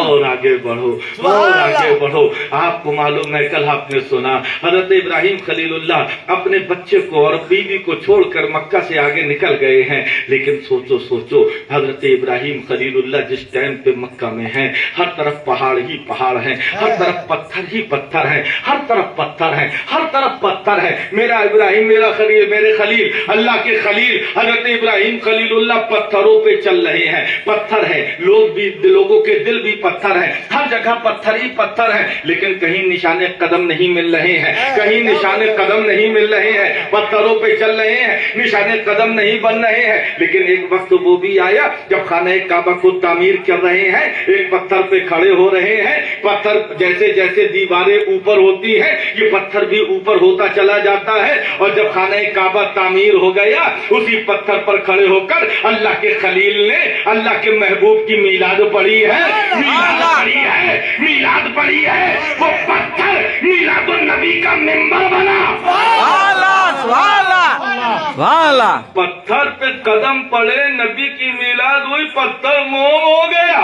और आगे बढ़ो, और आगे बढ़ो। आपको मालूम है, कल आपने सुना हजरत इब्राहिम खलीलुल्लाह अपने बच्चे को और बीवी को छोड़कर मक्का से आगे निकल गए हैं। लेकिन सोचो सोचो, हजरत इब्राहिम खलीलुल्लाह जिस टाइम पे मक्का में हैं, हर तरफ पहाड़ ही पहाड़ हैं, हर तरफ पत्थर ही पत्थर हैं, हर तरफ पत्थर हैं, हर तरफ पत्थर है। मेरा इब्राहिम, मेरा खलील, मेरे खलील, अल्लाह के खलील हजरत इब्राहिम खलीलुल्लाह पत्थरों पे चल रहे हैं। पत्थर है, लोगों के दिल भी पत्थर है, हर जगह पत्थर ही पत्थर है, लेकिन कहीं निशाने कदम नहीं मिल रहे हैं, कहीं निशाने कदम नहीं मिल रहे हैं। पत्थरों पे चल रहे हैं, निशाने कदम नहीं बन रहे हैं। लेकिन एक वक्त वो भी आया जब खाने काबा को तामीर कर रहे हैं, एक पत्थर पे खड़े हो रहे हैं। पत्थर जैसे जैसे दीवारें ऊपर होती हैं, ये पत्थर भी ऊपर होता चला जाता है। और जब खाने काबा तामीर हो गया, उसी पत्थर पर खड़े होकर अल्लाह के खलील ने अल्लाह के महबूब की मीलाद पढ़ी है, मीलाद पढ़ी है, मीलाद पढ़ी है। वो पत्थर मीलादुन नबी का मिंबर बना। पत्थर पे कदम पड़े, नबी की मीलाद हुई, पत्थर मोम हो गया।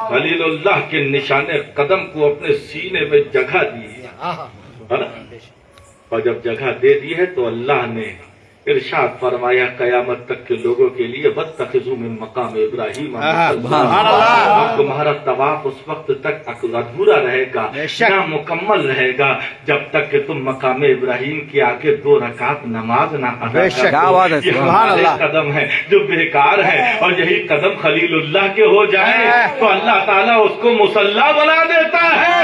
खलीलुल्लाह के निशाने कदम को अपने सीने में जगह दी है ना, और जब जगह दे दी है तो अल्लाह ने इरशाद फरमाया, कयामत तक के लोगों के लिए वत्तखिज़ू मिन मकाम इब्राहीम, तुम्हारा तवाफ उस वक्त तक अधूरा रहेगा, ना मुकम्मल रहेगा, जब तक कि तुम मकाम इब्राहीम के आगे 2 रकात नमाज ना अदा करो। ये हमारे कदम है जो बेकार है, और यही कदम खलीलुल्लाह के हो जाए तो अल्लाह ताला उसको मुसल्ला बना देता है।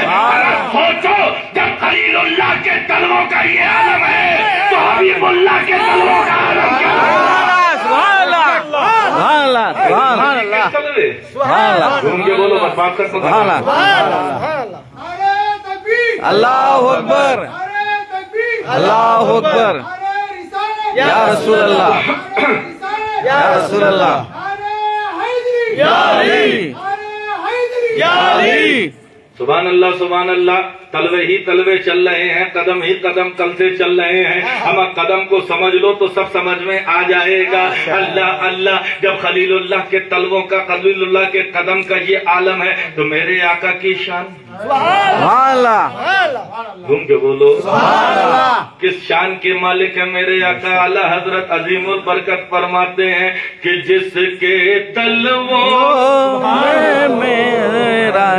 सोचो, जब खलीलुल्लाह के तलवों का ये आलम है, तो हबीबुल्लाह के तलवों कदमों का आलम क्या है? सुभान अल्लाह, सुभान अल्लाह, तलवे सुभान अल्लाह, घूम के बोलो, बस बात कर सुभान अल्लाह, अल्लाह अकबर, अल्लाह अकबर, या रसूल अल्लाह, या रसूल अल्लाह, या अली, या अली। सुभान अल्लाह, सुभान अल्लाह। तलवे ही तलवे चल रहे हैं, कदम ही कदम कल से चल रहे हैं। हम कदम को समझ लो तो सब समझ में आ जाएगा। अल्लाह अल्लाह, जब खलीलुल्लाह के तलवों का, खलीलुल्लाह के कदम का ये आलम है, तो मेरे आका की शान सुभान अल्लाह, घूम के बोलो, किस शान के मालिक है मेरे आका? आला हजरत अजीमुल बरकत फरमाते हैं कि जिसके तलवों मेरा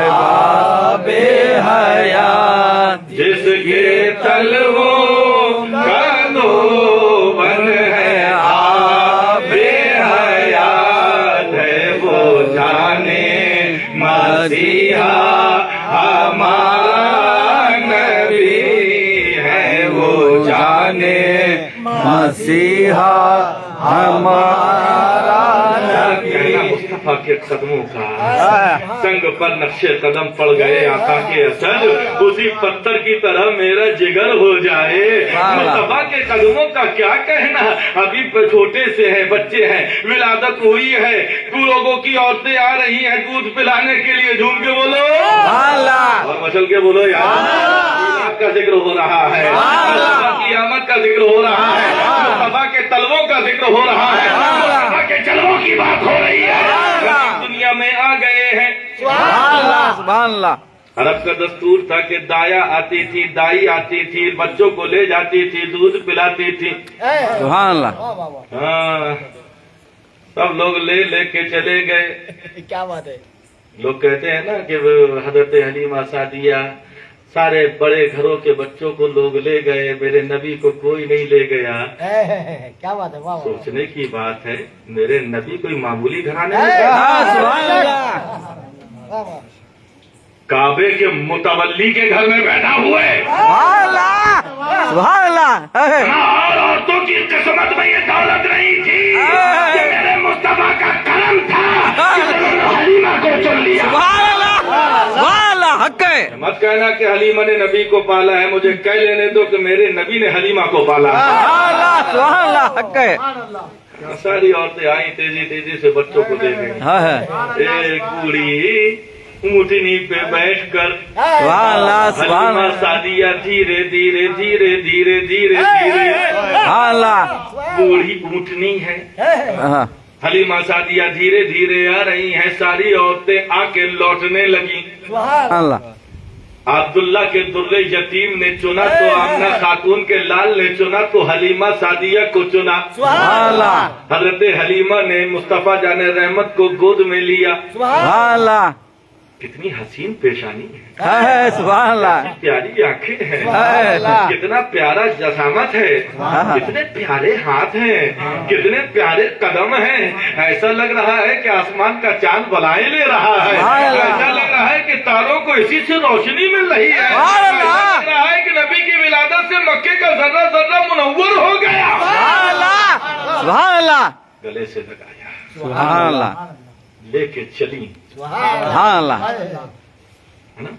बाबे हयात, जिसके तलवों का लोबन है, आबे हयात है, वो जाने मसीहा हमारा नबी है, वो जाने मसीहा हमारा कहना मुस्तफा के कदमों का संग पर नक्शे कदम पड़ गए आका के असर, उसी पत्थर की तरह मेरा जिगर हो जाए। मुस्तफा के कदमों का क्या कहना, अभी छोटे से हैं, बच्चे हैं, विलादत हुई है, लोगों की औरतें आ रही हैं दूध पिलाने के लिए, झूम के बोलो अल्लाह, और मचल के बोलो यार, का जिक्र हो रहा है, की आमद का जिक्र हो रहा है, मुस्तफा के तलवों का जिक्र हो रहा है, मुस्तफा के जलवों की बात हो रही है। दुनिया में आ गए हैं। सुभान अल्लाह। अरब का दस्तूर था कि दाया आती थी, दाई आती थी, बच्चों को ले जाती थी, दूध पिलाती थी। सुभान अल्लाह, हाँ, सब लोग ले लेके चले गए। क्या बात है? लोग कहते हैं ना कि हजरत हलीमा सादिया सारे बड़े घरों के बच्चों को लोग ले गए, मेरे नबी को कोई नहीं ले गया। क्या बात है? वाह वाह। सोचने की बात है, मेरे नबी कोई मामूली घराने में सुभान अल्लाह, वाह वाह। काबे के मुतवल्ली के घर में बैठा हुए सुभान अल्लाह, सुभान अल्लाह। और औरतों की किस्मत में ये दौलत नहीं थी कि मेरे मुस्तफा का करम था कि उन्होंने हलीमा को चुन लिया। सुभान अल्लाह, सुभान अल्लाह, हक है। मत कहना कि हलीमा ने नबी को पाला है, मुझे कह लेने दो कि मेरे नबी ने हलीमा को पाला है। सुभान अल्लाह, सुभान अल्लाह, हक है। सारी औरतें आई, तेजी तेजी से बच्चों को ले गई। हाँ है, एक बूढ़ी ऊँटनी पे बैठकर सुभान अल्लाह, सुभान हलीमा अल्लाह, सादिया धीरे धीरे धीरे धीरे धीरे धीरे, सुभान अल्लाह। बूढ़ी ऊँटनी है, हाँ, हलीमा सादिया धीरे धीरे आ रही हैं, सारी औरतें आके लौटने लगी। सुभान अल्लाह, अब्दुल्ला के दुर्रे यतीम ने चुना तो आमना खातून के लाल ने चुना तो हलीमा सादिया को चुना। सुभान अल्लाह, हजरत हलीमा ने मुस्तफा जाने रहमत को गोद में लिया। सुभान अल्लाह, कितनी हसीन पेशानी है, है, सुभान अल्लाह, प्यारी आंखें हैं, है, कितना प्यारा जसामत है, कितने प्यारे हाथ हैं, कितने प्यारे कदम हैं। ऐसा लग रहा है कि आसमान का चांद बलाएं ले रहा है, ऐसा लग रहा है कि तारों को इसी से रोशनी मिल रही है, ऐसा लग रहा है कि नबी की विलादत से मक्के का जर्रा जर्रा मुनव्वर हो गया। सुभान अल्लाह, सुभान अल्लाह, गले से लगाया, सुभान अल्लाह, लेके चली, सुभान अल्लाह, है ना।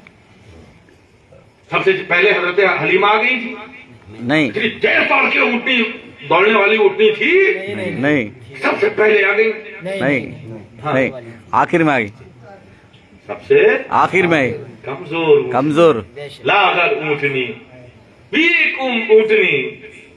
सबसे पहले हजरत हलीमा आ गई थी, नहीं इतनी देर दौड़ के ऊँटनी, दौड़ने वाली ऊँटनी थी, नहीं सबसे पहले आ गई। नहीं नहीं, आखिर में आ गई, सबसे आखिर में आई, कमजोर कमजोर। लागर ऊँटनी, वीक ऊँटनी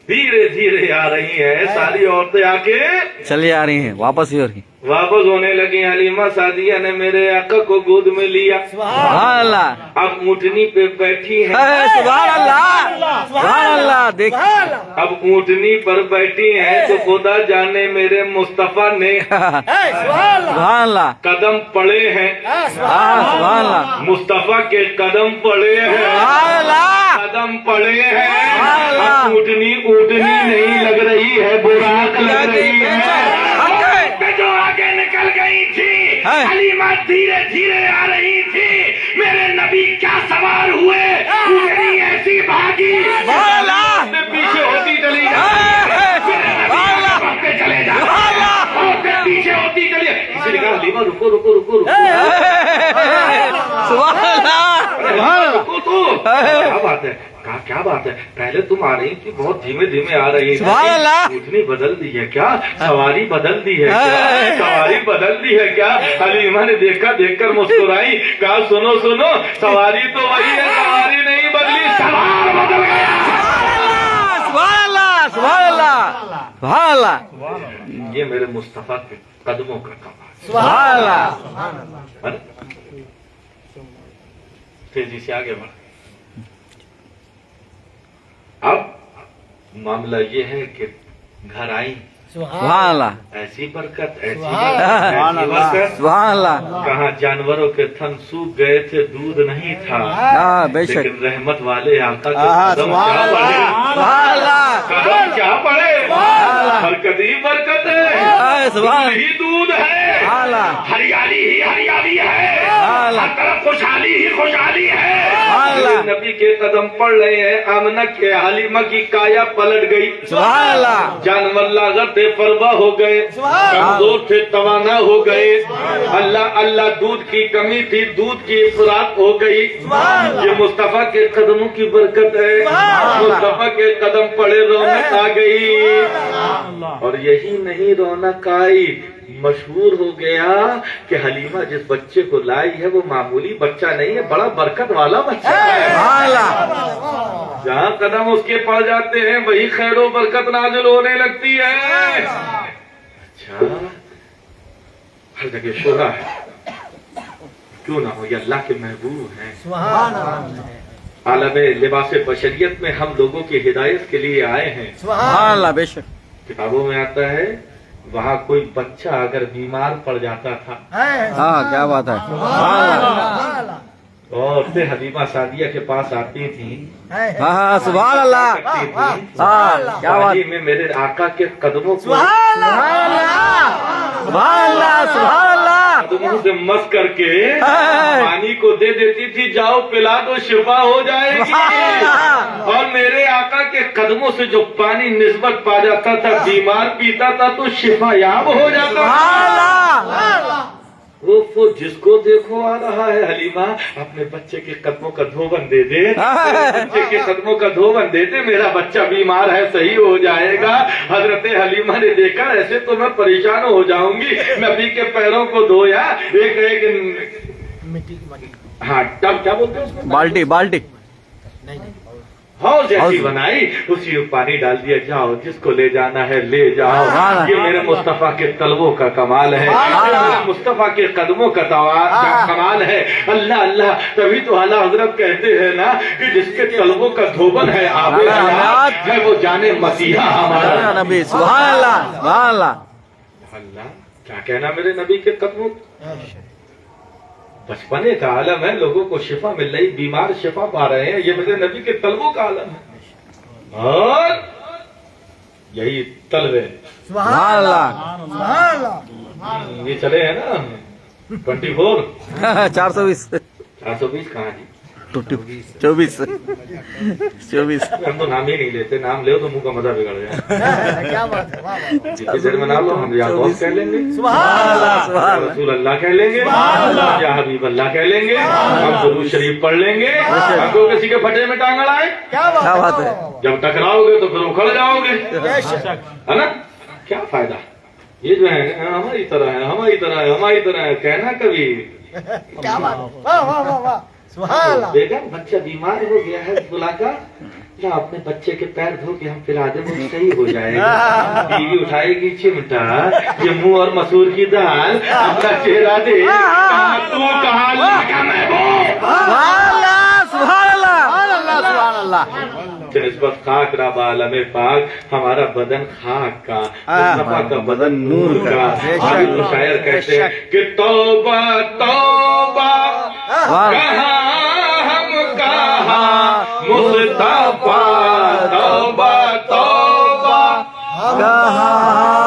धीरे धीरे आ रही है, सारी औरतें आके चली आ रही हैं, वापस ही हो रही। वापस होने लगी। हलीमा सादिया ने मेरे आका को गोद में लिया, सुभान अल्लाह, अब ऊँटनी पे बैठी है, सुभान अल्लाह, सुभान अल्लाह। देख, अब ऊँटनी पर बैठी है तो खुदा जाने मेरे मुस्तफा ने सुभान अल्लाह, कदम पड़े हैं, सुभान अल्लाह, मुस्तफा के कदम पड़े हैं, सुभान अल्लाह, कदम पड़े हैं। अब ऊँटनी ऊँटनी नहीं लग रही है, बुराक लग रही है। जो आगे निकल गई थी, हलीमा धीरे धीरे आ रही थी, मेरे नबी क्या सवार हुए, ऊँटनी ऐसी भागी, पीछे होती चली हलीमा रुको रुको रुको रुको सुभान अल्लाह रुको तो क्या बात है क्या बात है पहले तुम आ रही थी बहुत धीमे धीमे आ रही सुभान अल्लाह। उतनी बदल दी है क्या सवारी बदल दी है क्या सवारी बदल दी है क्या हलीमा ने देखा देखकर मुस्कुराई कहा सुनो सुनो सवारी तो वही है सवारी नहीं बदली सवार बदल गया सुभान अल्लाह सुभान अल्लाह सुभान अल्लाह ये मेरे मुस्तफा के कदमों का कमाल सुभान अल्लाह है ना? तेजी से आगे बढ़ अब मामला ये है कि घर आई सुभान अल्लाह ऐसी बरकत ऐसी बरकत सुभान अल्लाह कहाँ जानवरों के थन सूख गए थे दूध नहीं था हाँ बेशक लेकिन रहमत वाले आका के कदम क्या पड़े सुभान अल्लाह कदम क्या पड़े बरकत ही बरकत है सुभान दूध ही दूध है अल्लाह हरियाली ही हरियाली है अल्लाह। हर तरफ खुशहाली ही खुशहाली है अल्लाह। नबी के कदम पड़ रहे हैं आमना के हलीमा की काया पलट गई सुभान अल्लाह जानवर लागत थे परवा हो गए कमजोर थे तवाना हो गए अल्लाह अल्लाह दूध की कमी थी दूध की खुराक हो गई ये मुस्तफा के कदमों की बरकत है मुस्तफा के कदम पड़े रौनक आ गई और यही नहीं रौनक आई मशहूर हो गया कि हलीमा जिस बच्चे को लाई है वो मामूली बच्चा नहीं है बड़ा बरकत वाला बच्चा है सुभान अल्लाह जहाँ कदम उसके पड़ जाते हैं वही खैरो बरकत नाजिल होने लगती है अच्छा हर जगह शोरा है क्यों ना हो ये अल्लाह के महबूब हैं आलम लिबास बशरियत में हम लोगों की हिदायत के लिए आए हैं सुभान अल्लाह बेशक किताबों में आता है वहाँ कोई बच्चा अगर बीमार पड़ जाता था हाँ क्या बात है सुभान अल्लाह और फिर हलीमा सादिया के पास आती थी हाँ हाँ सुभान अल्लाह कहती थी, हाँ क्या बात पानी में मेरे आका के कदमों को सुभान अल्लाह सुभान अल्लाह सुभान अल्लाह कदमों से मस करके पानी को दे देती थी जाओ पिला दो शिफा हो जाएगी और मेरे आका के कदमों से जो पानी निस्बत पा जाता था बीमार पीता था तो शिफा याब हो जाता था वो जिसको देखो आ रहा है हलीमा अपने बच्चे के कदमों का धोबन दे दे बच्चे के कदमों का धोबन दे दे मेरा बच्चा बीमार है सही हो जाएगा हजरत हलीमा ने देखा ऐसे तो मैं परेशान हो जाऊंगी नबी के पैरों को धोया एक हाँ टब क्या बोलते हैं उसको बाल्टी बाल्टी हौज जैसी बनाई उसी में पानी डाल दिया जाओ जिसको ले जाना है ले जाओ ये मेरे मुस्तफा के तलबों का कमाल है मेरे मुस्तफा के कदमों का कमाल है अल्लाह अल्लाह तभी तो आला हजरत कहते हैं ना कि जिसके तलबों का धोबन है आबे हयात है वो जाने मसीहा हमारा नबी सुभान अल्लाह सुभान अल्लाह अल्लाह क्या कहना मेरे नबी के कदमों बचपने का आलम है लोगों को शिफा मिल रही बीमार शिफा पा रहे हैं ये मेरे नबी के तलबों का आलम है और यही तलब है सुभान अल्लाह ये चले हैं ना 24 420 420 कहाँ जी 24 हम तो नाम ही नहीं लेते नाम ले तो मुंह का मजा बिगड़ जाए क्या बात है वाह वाह जितनी देर में नाम लो हम या गौस कह लेंगे सुभान अल्लाह या सुभान रसूल अल्लाह कह लेंगे या हबीब अल्लाह कह लेंगे हम दुरूद शरीफ पढ़ लेंगे हमको किसी के फटे में टांग अड़ाए क्या बात है जब टकराओगे तो फिर उखड़ जाओगे है ना क्या फायदा ये जो है हमारी तरह है हमारी तरह है हमारी तरह है कहना कभी क्या बात वाह वाह वाह वाह सुभान अल्लाह बेगम बच्चा बीमार हो गया है बुलाकर ना अपने बच्चे के पैर धो के हम पिला दे वो सही हो जाएगा बीवी उठाएगी चिमटा ये मुंह और मसूर की दाल अपना चेहरा दे तू कहाँ लगा मैं वो सुभान अल्लाह सुभान अल्लाह निस्बत खाक रब आलम पाक हमारा बदन खाक का मुस्तफा का बदन नूर का अभी तो शायर कहते हैं कि तौबा तौबा कहाँ हम कहाँ मुस्तफा तौबा तौबा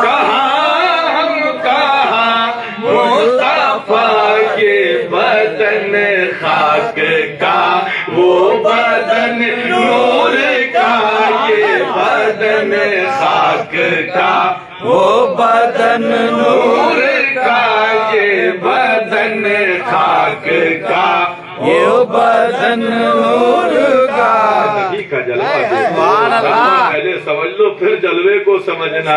कहाँ हम कहाँ मुस्तफा के बदन खाक का वो बदन नूर का ये बदन खाक का वो बदन नूर का ये بدن خاک کا یہ بدن نور کا نبی کا جلوہ پہلے سمجھ لو پھر جلوے کو سمجھنا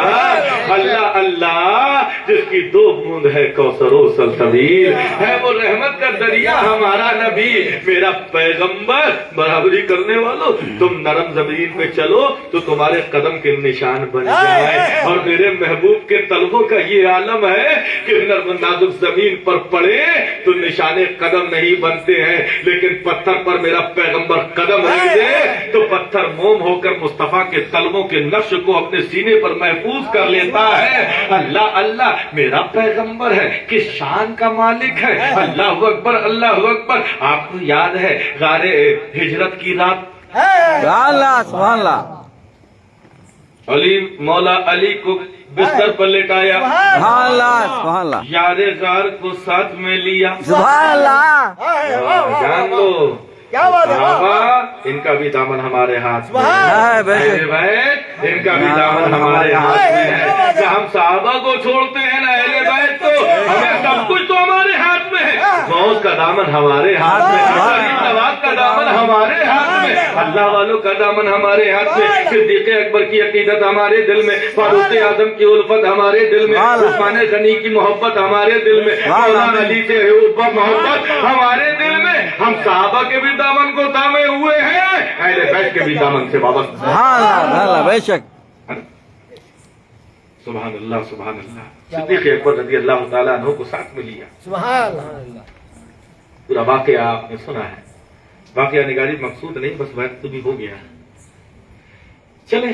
اللہ اللہ جس کی 2 بوند ہے کوثر و سلسبیل ہے وہ رحمت کا دریا ہمارا نبی میرا پیغمبر برابری کرنے والوں تم نرم زمین پہ چلو تو تمہارے قدم کے نشان بن جائے اور میرے محبوب کے طلبوں کا یہ عالم ہے کہ نرم نازک زمین پر پڑے تو نشان قدم نہیں بنتے ہیں لیکن پتھر پر میرا پیغمبر قدم رکھ دے تو پتھر موم ہو کر مصطفیٰ کے طلبوں کے نقش کو اپنے سینے پر محفوظ کر لیتا ہے اللہ اللہ میرا پیغمبر ہے کس شان کا مالک ہے اللہ اکبر اللہ اکبر آپ کو یاد ہے غار ہجرت کی رات سبحان اللہ سبحان اللہ علی مولا علی کو بستر پر لٹایا سبحان اللہ سبحان اللہ یار غار کو ساتھ میں لیا سبحان اللہ جان لو کیا بات ہے صحابہ ان کا بھی دامن ہمارے ہاتھ میں ہے اہل بیت ان کا بھی دامن ہمارے ہاتھ میں ہے کہ ہم صحابہ کو چھوڑتے ہیں نا اہل بیت تو ہمیں سب کچھ تو ہمارے ہاتھ میں ہے غوث کا دامن ہمارے ہاتھ میں غریب نواز کا دامن ہمارے ہاتھ میں اللہ والوں کا دامن ہمارے ہاتھ میں صدیق اکبر کی عقیدت ہمارے دل میں فاروق اعظم کی الفت ہمارے دل میں عثمان غنی کی محبت ہمارے دل میں مولانا علی سے محبت ہمارے دل میں ہم صحابہ کے بھی دامن کو تھامے ہوئے ہیں اہل بیت کے بھی دامن سے وابستہ سبحان اللہ بے شک سبحان اللہ سبحان اللہ صدیق اکبر رضی اللہ تعالیٰ عنہ کو ساتھ میں لیا سبحان اللہ پورا واقعہ آپ نے سنا ہے واقعہ نگاری مقصود نہیں بس وقت بھی ہو گیا چلے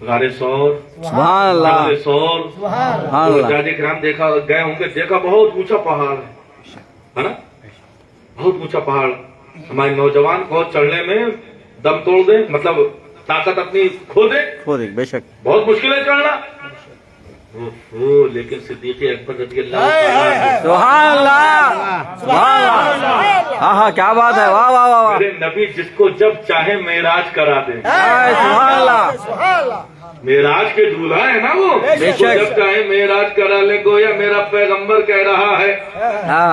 غار سور سبحان اللہ غار سور سبحان اللہ جاج کرام دیکھا گئے ہوں گے دیکھا بہت اونچا پہاڑ ہے نا بہت اونچا پہاڑ ہمارے نوجوان کو چڑھنے میں دم توڑ دیں مطلب طاقت اپنی کھو دے بے شک بہت مشکل ہے چڑھنا لیکن صدیق اکبر رضی اللہ تعالیٰ سبحان اللہ سبحان اللہ ہاں کیا بات ہے واہ واہ واہ میرے نبی جس کو جب چاہے معراج کرا دیں سبحان اللہ سبحان اللہ معراج کے دولہا ہے نا وہ شک۔ جب چاہے معراج کرا لے گویا میرا پیغمبر کہہ رہا ہے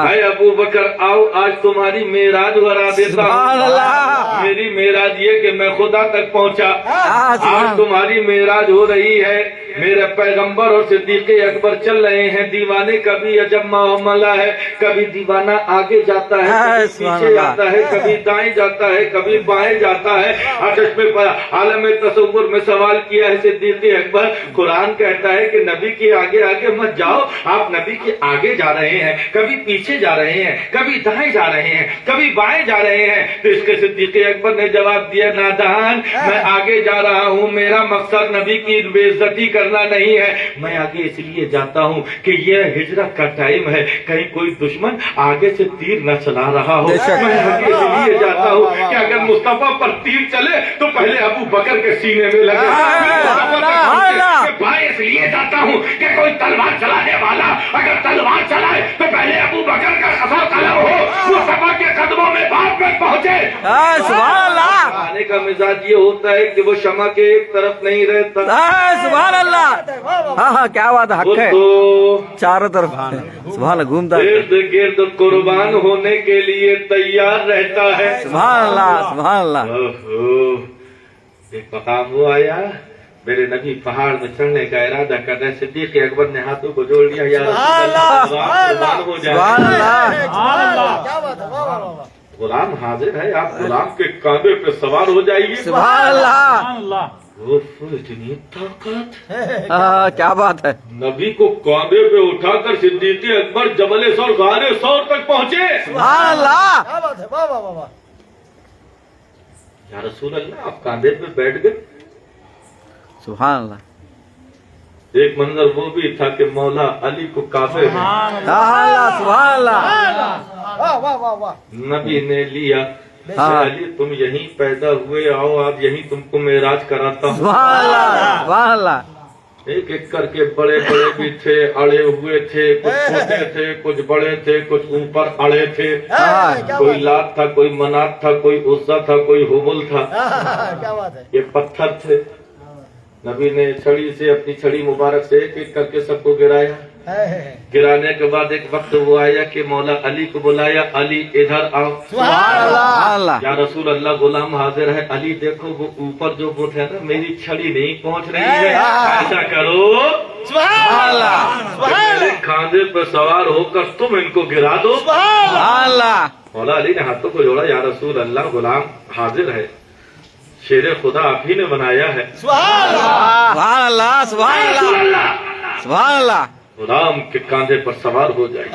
اے ابو بکر آؤ آج تمہاری معراج کرا دیتا سبحان ہوں اللہ میری معراج یہ کہ میں خدا تک پہنچا آج تمہاری معراج ہو رہی ہے میرے پیغمبر اور صدیق اکبر چل رہے ہیں دیوانے کا بھی عجب معاملہ ہے کبھی دیوانہ آگے جاتا ہے کبھی پیچھے جاتا ہے کبھی دائیں جاتا ہے کبھی بائیں جاتا ہے آتش میں عالم تصور میں سوال کیا ہے صدیق اکبر قرآن کہتا ہے کہ نبی کے آگے آگے مت جاؤ آپ نبی کے آگے جا رہے ہیں کبھی پیچھے جا رہے ہیں کبھی دائیں جا رہے ہیں کبھی بائیں جا رہے ہیں تو اس کے صدیق اکبر نے جواب دیا نادان میں آگے جا رہا ہوں میرا مقصد نبی کی بے عزتی کرنا نہیں ہے میں آگے اس لیے جاتا ہوں کہ یہ ہجرت کا ٹائم ہے کہیں کوئی دشمن آگے سے تیر نہ چلا رہا ہو میں آگے اس لیے جاتا ہوں کہ اگر مصطفیٰ پر تیر چلے تو پہلے ابو بکر کے سینے میں لگے بھائی اس لیے جاتا ہوں کہ کوئی تلوار چلانے والا اگر تلوار چلائے تو پہلے ابو بکر کا خفا قلم ہو مصطفیٰ کے قدموں میں بات میں پہنچے سبحان اللہ آنے کا مزاج یہ ہوتا ہے کہ وہ شمع کے ایک طرف نہیں رہتا سبحان اللہ ہاں کیا بات ہے حق ہے چاروں طرف سبحان اللہ گھومتا ہے ارد گرد قربان ہونے کے لیے تیار رہتا ہے سبحان اللہ سبحان اللہ ایک مقام وہ آیا میرے نبی پہاڑ میں چڑھنے کا ارادہ کر رہے صدیق اکبر نے ہاتھوں کو جوڑ لیا یا رسول اللہ قربان ہو جائے غلام حاضر ہے آپ غلام کے کاندھے پہ سوار ہو جائیے سبحان اللہ اتنی طاقت کیا بات ہے نبی کو کاندھے پہ اٹھا کر صدیق اکبر جبل سور غار سور تک پہنچے سبحان اللہ کیا بات ہے واہ واہ واہ یا رسول اللہ آپ کاندھے پہ بیٹھ گئے سبحان اللہ ایک منظر وہ بھی تھا کہ مولا علی کو کعبے میں سبحان اللہ واہ واہ واہ واہ نبی نے لیا علی تم یہیں پیدا ہوئے آؤ آپ یہیں تم کو معراج کراتا ہوں سبحان اللہ سبحان اللہ ایک ایک کر کے بڑے بڑے بھی تھے اڑے ہوئے تھے کچھ چھوٹے تھے کچھ بڑے تھے کچھ اوپر اڑے تھے کوئی لات تھا کوئی منات تھا کوئی عزا تھا کوئی حبل تھا کیا بات ہے یہ پتھر تھے نبی نے چھڑی سے اپنی چھڑی مبارک سے ایک ایک کر کے سب کو گرایا गिराने के बाद एक वक्त वो आया कि मौला अली को बुलाया, अली इधर आओ। सुभान अल्लाह। या रसूल अल्लाह, गुलाम हाजिर है। अली देखो वो ऊपर जो वो है ना, मेरी छड़ी नहीं पहुंच रही है, ऐसा करो सुभान अल्लाह। कि मेरे खांधे पर सवार होकर तुम इनको गिरा दो। मौला अली ने हाथों को जोड़ा, या रसूल अल्लाह, गुलाम हाजिर है, शेर खुदा आप ही ने बनाया है। सुभान अल्लाह। सुभान अल्लाह। गुलाम के कांधे पर सवार हो जाए।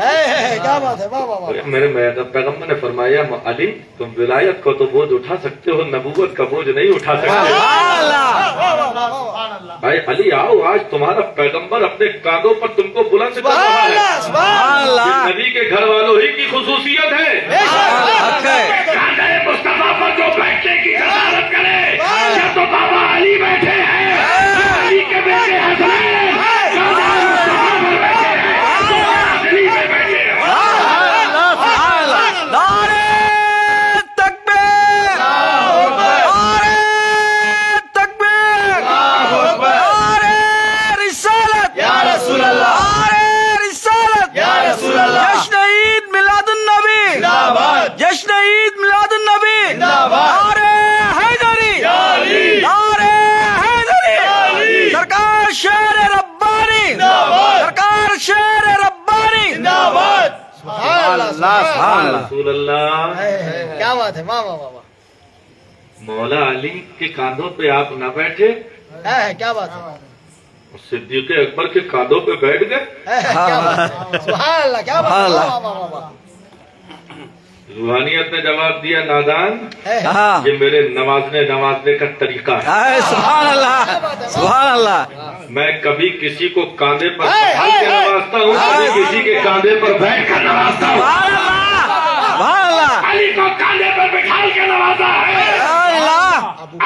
क्या बात है, वाह वाह वाह। मेरे पैगम्बर ने फरमाया, अली तुम विलायत को तो बोझ उठा सकते हो, नबूवत का बोझ नहीं उठा सकते। भाई अली आओ, आज तुम्हारा पैगम्बर अपने कांधों पर तुमको बुलंद कर रहा है। नबी के घर वालों ही की खुसूसियत है। कांधे मुस्तफा पर जो बैठने की जसारत करे, या तो बाबा अली बैठे हैं, अली के बेटे हसन रसूल अल्लाह। क्या बात है, वाह वाह वाह। मौला अली के कांधों पे आप न बैठे, क्या बात है, सिद्दीक़ अकबर के कांधों पे बैठ गए। क्या बात है, सुभान अल्लाह। क्या बात है, वाह वाह वाह। रूहानियत ने जवाब दिया, नादान, ये मेरे नवाजने का तरीका है। सुभान अल्लाह। सुभान अल्लाह। मैं कभी किसी को कांधे पर बैठा के नवाजता हूँ, कभी किसी के कांधे पर बैठ कर नवाजता हूँ। अली को कांधे पर बिठाल के नवाजा है।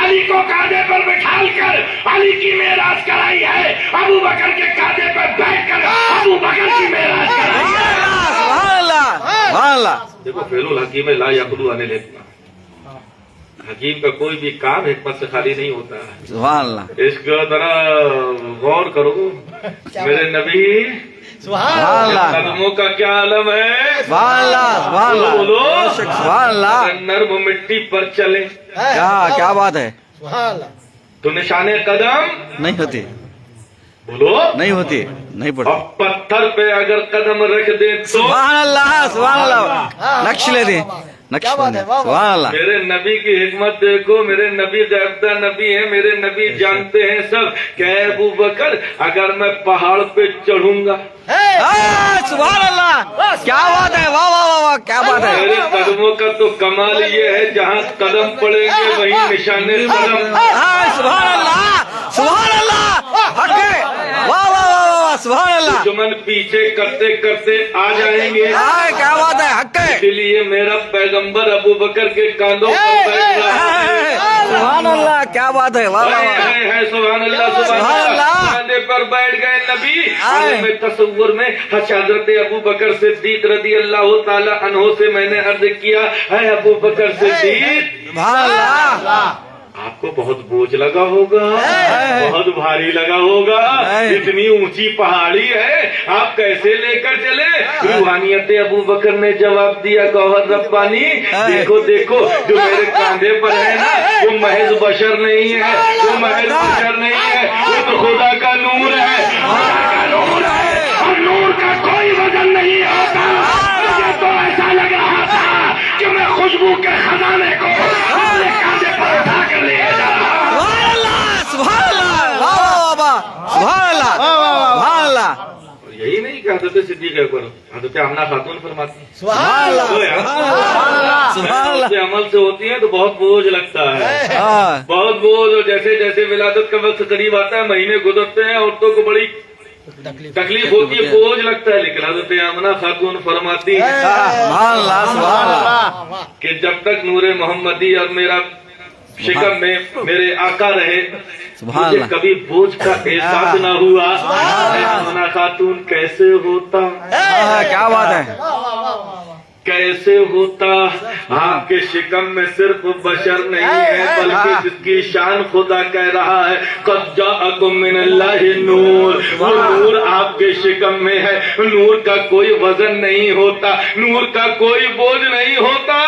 अली को कांधे पर बिठाल कर अली की मेराज कराई है। अबू बकर के कांधे पर बैठ कर अबू बकर की मेराज कराई है। देखो फेरुल हकीम ला यखलू अनिल हिकमा, हकीम का कोई भी काम हिकमत से खाली नहीं होता है। सुभान अल्लाह। इसको जरा गौर करो, मेरे नबी कदमों का क्या आलम है। बोलो, नर्म मिट्टी पर चले, क्या बात है, तो निशाने कदम नहीं होती, बोलो नहीं होती, नहीं पड़ती। अब पत्थर पे अगर कदम रख दे तो सुभान अल्लाह। सुभान अल्लाह। नक्श ले दे, नक्श। सुभान अल्लाह। मेरे नबी की हिकमत देखो, मेरे नबी ग़ैबदा नबी है, मेरे नबी जानते हैं सब। क्या अबू बकर, अगर मैं पहाड़ पे चढ़ूंगा, सुभान अल्लाह। क्या बात है, वाह वाह वाह, क्या बात है। मेरे कदमों का तो कमाल ये है, जहाँ कदम पड़ेंगे वहीं निशाने कदम। सुभान अल्लाह। सुभान अल्लाह। हक है, वाह वाह वाह, सुभान अल्लाह। दुश्मन पीछे करते करते आ जाएंगे। क्या बात है, हक है। इसलिए मेरा पैगंबर अबू बकर के कांधों पर बैठ रहा है। सुभान अल्लाह। क्या बात है, वाह वाह वाह। सुभान अल्लाह। सुभान अल्लाह। कांधे पर बैठ गए नबी। में तसव्वुर में हज़रत अबू बकर सिद्दीक़ रज़ी अल्लाह ताला अन्हु से मैंने अर्ज किया, है अबू बकर सिद्दीक़, सुभान अल्लाह, आपको बहुत बोझ लगा होगा, बहुत भारी लगा होगा, इतनी ऊंची पहाड़ी है, आप कैसे लेकर चले। रूहानियत अबू बकर ने जवाब दिया, गौहर रब्बानी, देखो देखो जो मेरे कांधे पर है ना, वो महज बशर नहीं है, वो महज बशर नहीं है, वो तो खुदा का नूर है, खुदा का नूर है, और नूर का कोई वजन नहीं होता। मुझे तो ऐसा लग रहा था कि मैं खुशबू के खजाने को अपने कांधे पर उठा कर ले जा रहा हूं। सुभान अल्लाह, वाह वाह, सुभान अल्लाह, सुभान अल्लाह। यही नहीं कि हज़रत सिद्दीक़ अकबर, हज़रत आमना खातून फरमाती, सुभान अल्लाह, सुभान अल्लाह। अमल से होती है तो बहुत बोझ लगता है, बहुत बोझ। और जैसे जैसे विलादत का वक्त करीब आता है, महीने गुजरते हैं, औरतों को बड़ी तकलीफ होती है, बोझ लगता है। लेकिन हज़रत आमना खातून फरमाती है कि जब तक नूरे मोहम्मदी और मेरा शिकम में मेरे आका रहे, मुझे कभी बोझ का एहसास ना हुआ। आमना खातून कैसे होता, क्या बात है, कैसे होता। आपके शिकम में सिर्फ बशर नहीं है, बल्कि जिसकी शान खुदा कह रहा है, क़द जाअकुम मिनल्लाहि नूर, वो नूर آپ کے شکم میں ہے. نور کا کوئی وزن نہیں ہوتا, نور کا کوئی بوجھ نہیں ہوتا.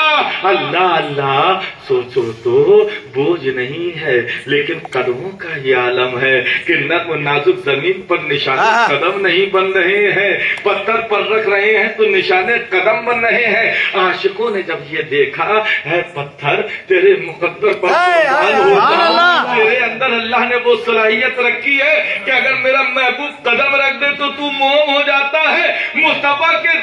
اللہ اللہ سوچو تو بوجھ نہیں ہے, لیکن قدموں کا یہ عالم ہے کہ نرم و نازک زمین پر نشانے قدم نہیں بن رہے ہیں, پتھر پر رکھ رہے ہیں تو نشانے قدم بن رہے ہیں. عاشقوں نے جب یہ دیکھا ہے پتھر تیرے مقدر پر قربان ہوتا, تیرے اندر اللہ نے وہ صلاحیت رکھی ہے کہ اگر میرا محبوب قدم رکھ دے تو تو موم ہو جاتا ہے. مصطفیٰ کے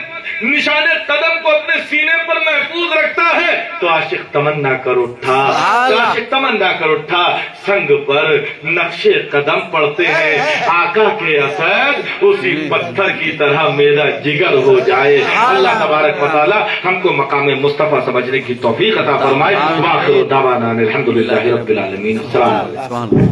نشان قدم کو اپنے سینے پر محفوظ رکھتا ہے. تو عاشق تمنا کر اٹھا, عاشق تمنا کر اٹھا, سنگ پر نقش قدم پڑتے ہیں. آقا کے اثر اسی پتھر کی طرح میرا جگر ہو جائے. اللہ تبارک و تعالی ہم کو مقام مصطفیٰ سمجھنے کی توفیق عطا فرمائے. وآخر دعوانا الحمدللہ رب العالمین. السلام علیکم.